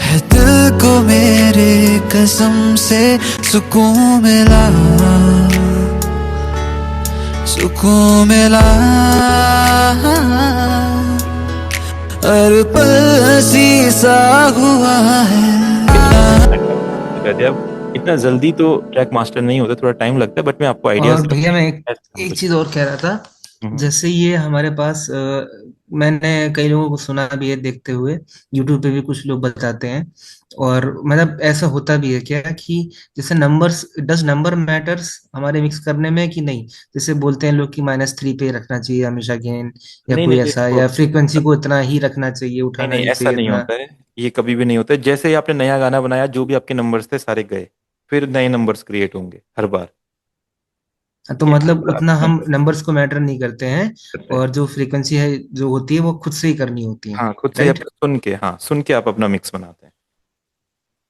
है दिल को मेरे कसम से सुकून मिला, सुकून मिला। हर पल हंसी सा हुआ है। कहते हैं अब इतना जल्दी तो ट्रैक मास्टर नहीं होता, थोड़ा टाइम लगता है, बट मैं आपको और आइडियाज भैया मैं एक चीज और कह रहा था, जैसे ये हमारे पास मैंने कई लोगों को सुना भी है देखते हुए, यूट्यूब पे भी कुछ लोग बताते हैं, और मतलब ऐसा होता भी है क्या कि जैसे नंबर्स, डज नंबर मैटर्स हमारे मिक्स करने में कि नहीं। जैसे बोलते हैं लोग कि -3 पे रखना चाहिए हमेशा गेन, या नहीं कोई नहीं ऐसा, देखो, या फ्रीक्वेंसी को इतना ही रखना चाहिए, नहीं उठाना नहीं नहीं ऐसा चाहिए नहीं इतना। होता है, ये कभी भी नहीं होता है। जैसे ही आपने नया गाना बनाया जो भी आपके नंबर्स थे सारे गए, फिर नए नंबर्स क्रिएट होंगे हर बार। तो ये हर मतलब बार उतना आपके हम numbers नंबर्स को मैटर नहीं करते हैं, करते हैं। और जो फ्रीक्वेंसी है जो होती है वो खुद से ही करनी होती है, हाँ खुद से आप राइट। सुन के, हाँ सुन के आप अपना मिक्स बनाते हैं।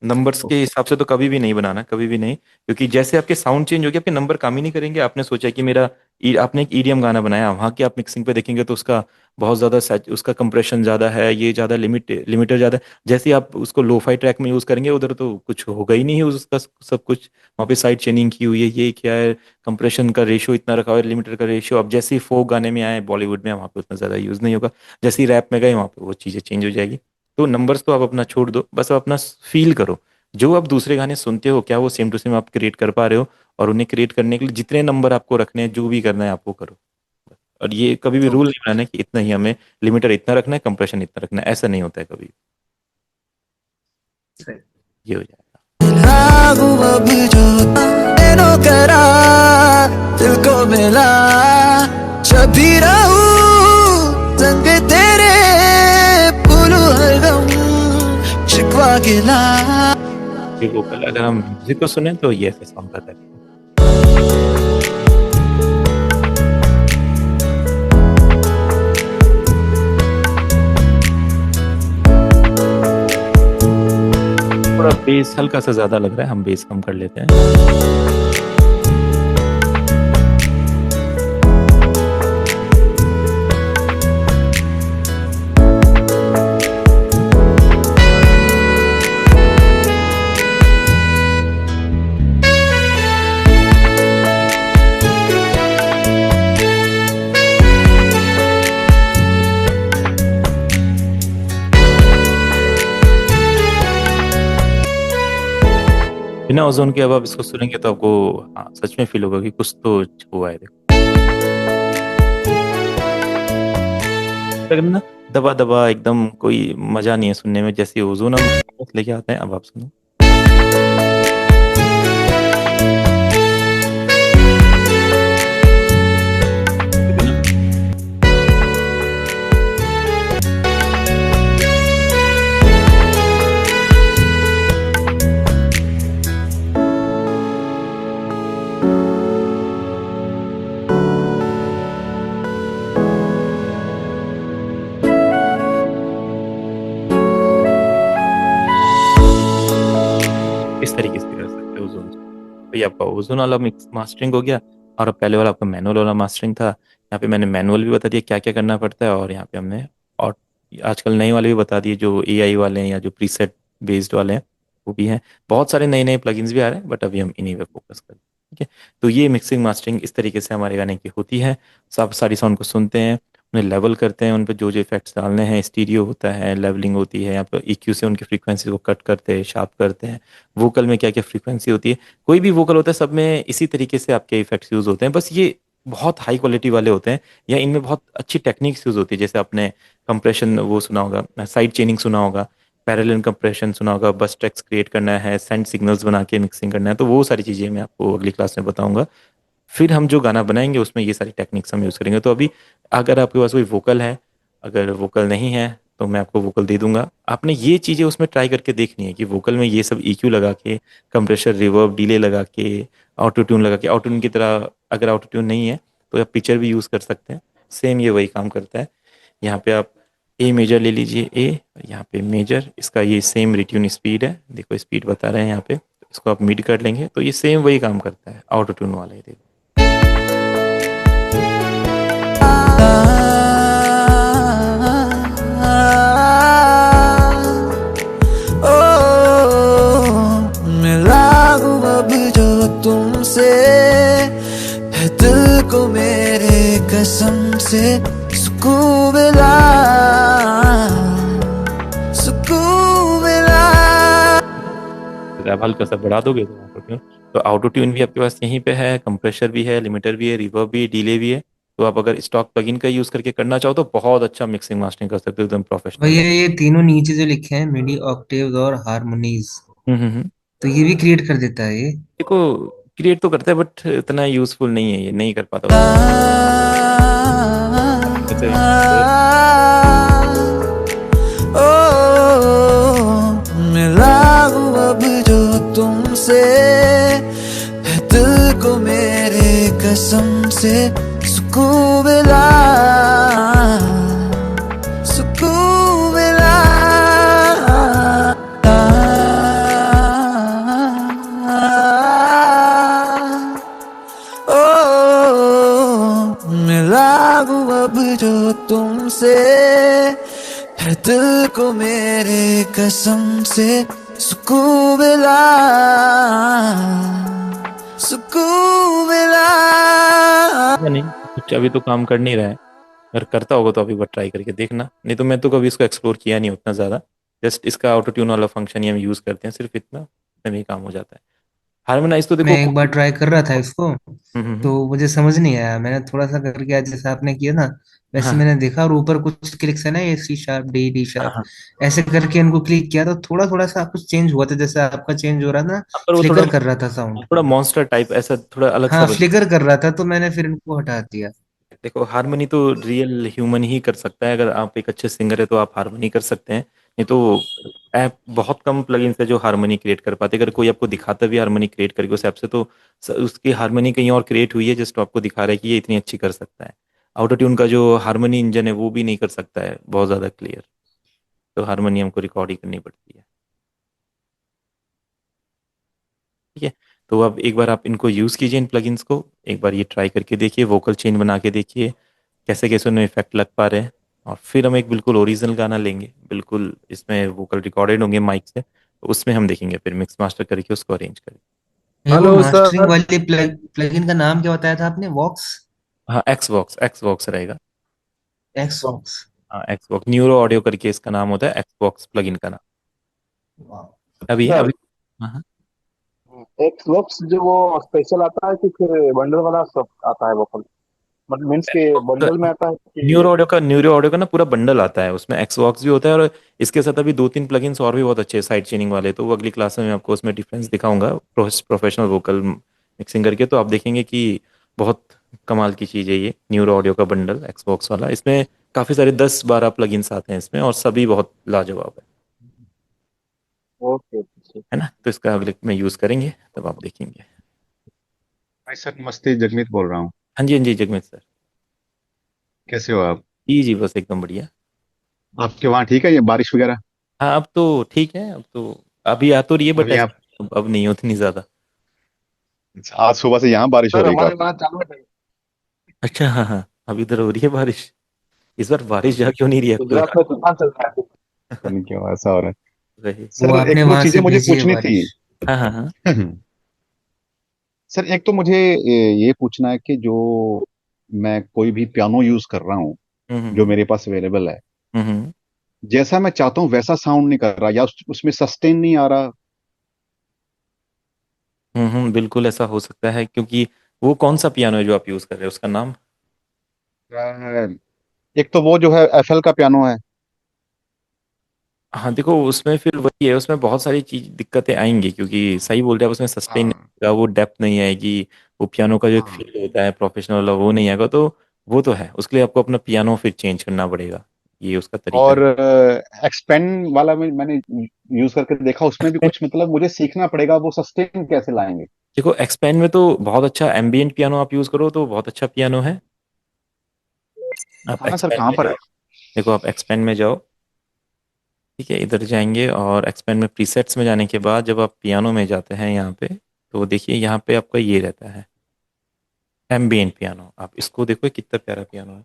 नंबर्स के हिसाब से तो कभी भी नहीं बनाना, कभी भी नहीं, क्योंकि जैसे आपके साउंड चेंज होगी आपके नंबर काम ही नहीं करेंगे। आपने सोचा कि मेरा आपने एक ईडीएम गाना बनाया, वहाँ की आप मिक्सिंग पे देखेंगे तो उसका बहुत ज़्यादा उसका कंप्रेशन ज़्यादा है, ये ज़्यादा लिमिटर ज़्यादा है। जैसे ही आप उसको लोफाई ट्रैक में यूज़ करेंगे उधर तो कुछ होगा ही नहीं है उसका सब कुछ। वहाँ पे साइड चेनिंग की हुई है, ये क्या है, कंप्रेशन का रेशियो इतना रखा हुआ है, लिमिटर का रेशियो। अब जैसे ही फोक गाने में आए बॉलीवुड में, वहाँ पे उतना ज़्यादा यूज़ नहीं होगा। जैसे ही रैप में गए वहाँ पे वो चीज़ें चेंज हो जाएगी। तो नंबर्स तो आप अपना छोड़ दो, बस आप अपना फील करो। जो आप दूसरे गाने सुनते हो क्या वो सेम टू सेम आप क्रिएट कर पा रहे हो, और उन्हें क्रिएट करने के लिए जितने नंबर आपको रखने हैं, जो भी करना है आप वो करो। और ये कभी भी रूल नहीं बनाना है कि इतना ही हमें लिमिटर इतना रखना है, कंप्रेशन इतना रखना है, ऐसा नहीं होता है कभी। ये हो जाएगा। लागू अब जो तेनो करा दिल को मिला, जब भी रहूं संग तेरे भूलू हर गम शिकवा गिला। ये वोकल अगर हम म्यूजिक को सुने तो ये ऐसा साउंड आता है। थोड़ा बेस हल्का सा ज्यादा लग रहा है, हम बेस कम कर लेते हैं। बिना ओजोन के अब आप इसको सुनेंगे तो आपको हाँ सच में फील होगा कि कुछ तो हुआ है। देखो ना, दबा दबा एकदम कोई मजा नहीं है सुनने में। जैसे ओजोन हम लेके आते हैं, अब आप सुनो। इस तरीके से कर सकते हो ओजोन। तो ये आपका ओजोन वाला मिक्स मास्टरिंग हो गया, और अब पहले वाला आपका मैनुअल वाला मास्टरिंग था। यहाँ पे मैंने मैनुअल भी बता दिया क्या क्या करना पड़ता है, और यहाँ पे हमने और आजकल नए वाले भी बता दिए जो एआई वाले हैं या जो प्रीसेट बेस्ड वाले हैं वो भी हैं। बहुत सारे नए नए प्लगइन्स भी आ रहे हैं, बट अभी हम इन्हीं पे फोकस करते हैं। ठीक है, तो ये मिक्सिंग मास्टरिंग इस तरीके से हमारे गाने की होती है। सब सारी साउंड को सुनते हैं, उन्हें लेवल करते हैं, उन पर जो जो इफेक्ट्स डालने हैं, स्टीरियो होता है, लेवलिंग होती है, यहाँ पर EQ से उनकी फ्रीक्वेंसी को कट करते हैं, शार्प करते हैं। वोकल में क्या क्या फ्रीक्वेंसी होती है, कोई भी वोकल होता है सब में इसी तरीके से आपके इफेक्ट्स यूज होते हैं। बस ये बहुत हाई क्वालिटी वाले होते हैं, या इनमें बहुत अच्छी टेक्निक्स यूज होती है। जैसे आपने कंप्रेशन वो सुना होगा, साइड चेनिंग सुना होगा, पैरेलल कंप्रेशन सुना होगा, बस ट्रैक्स क्रिएट करना है, सेंड सिग्नल्स बना के मिक्सिंग करना है। तो वो सारी चीज़ें मैं आपको अगली क्लास में बताऊंगा। फिर हम जो गाना बनाएंगे उसमें ये सारी टेक्निक्स हम यूज़ करेंगे। तो अभी अगर आपके पास कोई वोकल है, अगर वोकल नहीं है तो मैं आपको वोकल दे दूंगा। आपने ये चीज़ें उसमें ट्राई करके देखनी है कि वोकल में ये सब EQ लगा के, कंप्रेशर, रिवर्ब, डिले लगा के, ऑटो ट्यून लगा के। ऑटो ट्यून की तरह अगर ऑटो ट्यून नहीं है तो आप पिक्चर भी यूज़ कर सकते हैं, सेम ये वही काम करता है। यहाँ पे आप ए मेजर ले लीजिए, ए यहाँ पे मेजर, इसका ये सेम रिट्यून स्पीड है, देखो स्पीड बता रहे हैं यहाँ पे, इसको आप मिड कर लेंगे तो ये सेम वही काम करता है ऑटो ट्यून वाला ही। देखो मिला हूँ अब जो तुमसे, है दिल को मेरे कसम से सुकून मिला, सुकून मिला। आप हल्का सा बढ़ा दोगे तो ऑटो ट्यून, तो ऑटो ट्यून भी आपके पास यहीं पे है, कंप्रेशर भी है, लिमिटर भी है, रिवर्ब भी है, डिले भी है। तो आप अगर स्टॉक प्लगइन का यूज करके करना चाहो तो बहुत अच्छा मिक्सिंग मास्टरिंग कर सकते हो, एकदम प्रोफेशनल। भैया ये तीनों नीचे जो लिखे हैं, मिडी, ऑक्टेव्स और हारमोनीज, हम्म। तो ये भी क्रिएट कर देता है ये? देखो क्रिएट तो करता है बट इतना यूजफुल नहीं है, ये नहीं कर पाता। जैसे मिला हूँ अब जो तुमसे, है दिल को मेरे कसम से सुकून मिला, सुकून मिला। मिला हूँ अब जो तुमसे, है दिल को मेरे कसम से सुकून मिला, सुकून मिला। नहीं कुछ अभी तो काम कर नहीं रहा है, अगर करता होगा तो अभी बार ट्राई करके देखना। नहीं तो मैं तो कभी इसको एक्सप्लोर किया नहीं उतना ज़्यादा, जस्ट इसका ऑटो ट्यून वाला फंक्शन ही हम यूज़ करते हैं, सिर्फ इतना। उसमें भी काम हो जाता है। हार्मोनाइज तो मैं देखो एक बार ट्राई कर रहा था इसको, हम्म। तो मुझे समझ नहीं आया। मैंने थोड़ा सा करके आज जैसा आपने किया ना, वैसे हाँ मैंने देखा, और ऊपर कुछ क्लिक्स है ना, ये सी शार्प डी डी हाँ शार्प, हाँ ऐसे करके इनको क्लिक किया तो थोड़ा थोड़ा सा कुछ चेंज हुआ था, जैसे आपका चेंज हो रहा था ना, हाँ, पर वो थोड़ा फ्लिकर कर रहा था साउंड। थोड़ा मॉन्स्टर टाइप ऐसा थोड़ा अलग सा हाँ, बज। फ्लिकर कर रहा था, तो मैंने फिर इनको हटा दिया। देखो हारमोनी तो रियल ह्यूमन ही कर सकता है। अगर आप एक अच्छे सिंगर है तो आप हारमोनी कर सकते हैं, नहीं तो ऐप बहुत कम प्लगइन्स है जो हारमोनी क्रिएट कर पाते। अगर कोई आपको दिखाता भी हारमोनी क्रिएट करके उस ऐप से, तो उसकी हारमोनी कहीं और क्रिएट हुई है, जस्ट आपको दिखा रहा है कि ये इतनी अच्छी कर सकता है। ऑटो ट्यून का जो हारमोनी इंजन है वो भी नहीं कर सकता है बहुत ज़्यादा क्लियर, तो हारमोनी हमको रिकॉर्ड ही करनी पड़ती है। ठीक है, तो अब एक बार आप इनको यूज़ कीजिए, इन प्लगइन्स को एक बार ये ट्राई करके देखिए, वोकल चेंज बना के देखिए कैसे कैसे उनमें इफेक्ट लग पा रहे हैं। और फिर हम एक बिल्कुल ओरिजिनल गाना लेंगे, बिल्कुल इसमें वोकल रिकॉर्डेड होंगे माइक से, तो उसमें हम देखेंगे फिर मिक्स मास्टर करके उसको अरेंज करेंगे। ये वो हेलो मास्टरिंग सर। वाली प्लगइन का नाम क्या बताया था आपने? वॉक्स? हाँ एक्स बॉक्स रहेगा। एक्स वॉक्स? हाँ एक्स बॉक्स न्यूरो ऑडियो करके इसका नाम होता है, एक्स बॉक्स प्लगइन का नाम अभी है। सर हाँ हाँ। एक्स बॉक्स जो वो स्पेशल आता है कि फिर बंडल वाला सब आता है वोकल, मतलब मीन्स के बंडल में आता है कि? न्यूरो ऑडियो का ना पूरा बंडल आता है, उसमें एक्सवॉक्स भी होता है, और इसके साथ अभी दो तीन प्लगइन्स और भी बहुत अच्छे साइड चेनिंग वाले, तो वो अगली क्लास में मैं आपको उसमें डिफरेंस दिखाऊंगा प्रोफेशनल वोकल मिक्सिंग करके, तो आप देखेंगे कि बहुत कमाल की चीज़ है ये न्यूरो ऑडियो का बंडल एक्सबॉक्स वाला। इसमें काफ़ी सारे 10-12 प्लगइन्स आते हैं इसमें, और सभी बहुत लाजवाब ओके ओके। है ना। तो इसका अगले में यूज़ करेंगे तब आप देखेंगे। भाई सर नमस्ते, जगमीत बोल रहा हूँ। हाँ जी जगमीत सर। कैसे हो आप? जी जी बस एकदम बढ़िया। आपके वहाँ ठीक है ये बारिश वगैरह? हाँ अब तो ठीक है, अब तो अभी आ तो रही है, बट अभी आप? ऐसे अब नहीं उतनी ज़्यादा। आज सुबह से यहाँ बारिश हो सर रही है हमारे काफी। वहाँ चालू है। अच्छा हाँ हाँ, अभी इधर हो रही है बारिश। इस बार बारिश जा क्यों नहीं रही है, अब तो गुजरात में तूफान चल रहा है। पता नहीं क्यों ऐसा हो रहा है। रही। वो सर आपने एक दो वहां चीजें से मुझे भेजी है पूछनी थी। बारिश? हाँ हाँ हाँ। सर एक तो मुझे ये पूछना है कि जो मैं कोई भी पियानो यूज कर रहा हूँ जो हम्म मेरे पास अवेलेबल है, हम्म जैसा मैं चाहता हूँ वैसा साउंड नहीं कर रहा, या उसमें सस्टेन नहीं आ रहा। बिल्कुल ऐसा हो सकता है, क्योंकि वो कौन सा पियानो है जो आप यूज कर रहे हैं, उसका नाम? एक तो वो जो है एफएल का पियानो है। हाँ देखो उसमें फिर वही है, उसमें बहुत सारी चीज दिक्कतें आएंगी, क्योंकि सही बोल रहे हैं आप, उसमें सस्टेन नहीं हाँ आएगा, वो डेप्थ नहीं आएगी, वो पियानो का जो एक हाँ। फील होता है प्रोफेशनल वाला वो नहीं आएगा, तो वो तो है, उसके लिए आपको अपना पियानो फिर चेंज करना पड़ेगा, ये उसका तरीका और है। एक्सपेंड वाला मैंने यूज करके देखा, उसमें भी कुछ मतलब मुझे सीखना पड़ेगा वो सस्टेन कैसे लाएंगे। देखो एक्सपेंड में तो बहुत अच्छा एम्बियंट पियानो आप यूज करो तो बहुत अच्छा पियानो है। आप बताना सर एक्सपेंड कहाँ में पर है? जाओ, देखो आप एक्सपेंड में जाओ, ठीक है, इधर जाएंगे और एक्सपेंड में प्रीसेट्स में जाने के बाद जब आप पियानो में जाते हैं यहाँ पे, तो देखिए यहाँ पे आपका ये रहता है एम्बियंट पियानो, आप इसको देखो कितना प्यारा पियानो है।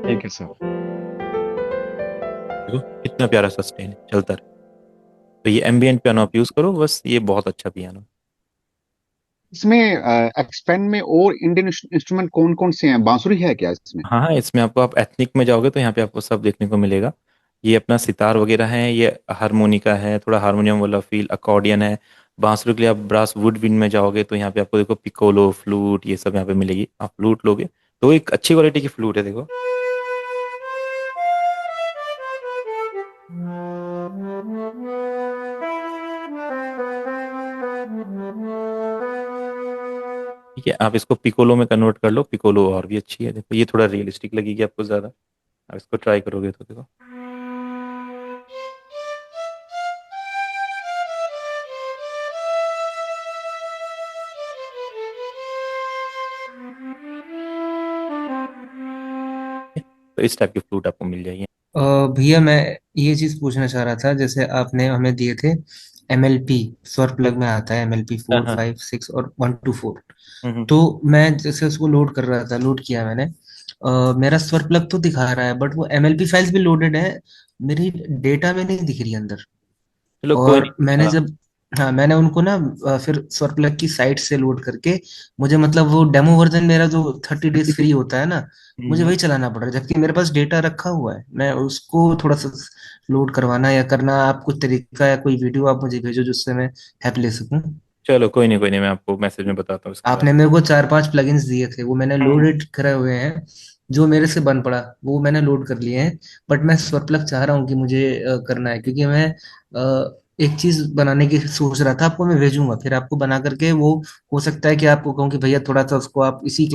ठीक है सर। देखो कितना प्यारा सस्टेन चलता रहे, तो ये एम्बियंट पियानो आप यूज करो, बस ये बहुत अच्छा पियानो है। इसमें एक्सपेंड में और इंडियन इंस्ट्रूमेंट कौन कौन से हैं? बांसुरी है क्या इसमें? हाँ हाँ, इसमें आपको आप एथनिक में जाओगे तो यहाँ पे आपको सब देखने को मिलेगा। ये अपना सितार वगैरह है, ये हारमोनिका है, थोड़ा हारमोनियम वाला फील, अकॉर्डियन है, बांसुरी के लिए आप ब्रास वुड विंड में जाओगे तो यहाँ पे आपको देखो पिकोलो फ्लूट ये सब यहाँ पे मिलेगी, आप फ्लूट लोगे तो एक अच्छी क्वालिटी की फ्लूट है देखो। ठीक है, आप इसको पिकोलो में कन्वर्ट कर लो, पिकोलो और भी अच्छी है, देखो ये थोड़ा रियलिस्टिक लगेगी आपको ज़्यादा, आप इसको ट्राई करोगे तो देखो। तो इस टाइप की फ्लूट आपको मिल जाएगी। भैया मैं ये चीज पूछना चाह रहा था, जैसे आपने हमें दिए थे MLP, स्वर प्लग में आता है MLP हाँ 4 हाँ 5 6 और 1 to 4। हम्म तो मैं जैसे उसको लोड कर रहा था, लोड किया मैंने, मेरा स्वर प्लग तो दिखा रहा है, बट वो MLP फाइल्स भी लोडेड है, मेरी डेटा में नहीं दिख रही अंदर। चलो कोई और मैंने नहीं, जब हाँ, मैंने उनको ना फिर स्वरप्लग की साइट से लोड करके, मुझे मतलब वो डेमो वर्जन मेरा जो 30 डेज फ्री होता है ना, मुझे हम्म, वही चलाना पड़ रहा है, जबकि मेरे पास डेटा रखा हुआ है। मैं उसको थोड़ा सा लोड करवाना या करना, आप कुछ तरीका या कोई वीडियो आप मुझे भेजो जिससे मैं हेल्प ले सकूं। चलो कोई नहीं, मैं आपको मैसेज में बताता हूँ इसके बारे आपने मेरे को 4-5 प्लगइन्स दिए थे, वो मैंने में। लोडेड करे हुए हैं, जो मेरे से बन पड़ा वो मैंने लोड कर लिए हैं। बट मैं स्वरप्लग चाह रहा हूँ कि मुझे करना है, क्योंकि मैं एक चीज बनाने की सोच रहा था, आपको मैं भेजूंगा, फिर आपको बना करके वो, हो सकता है कि आपको कहूँ कि भैया थोड़ा सा उसको आप इसी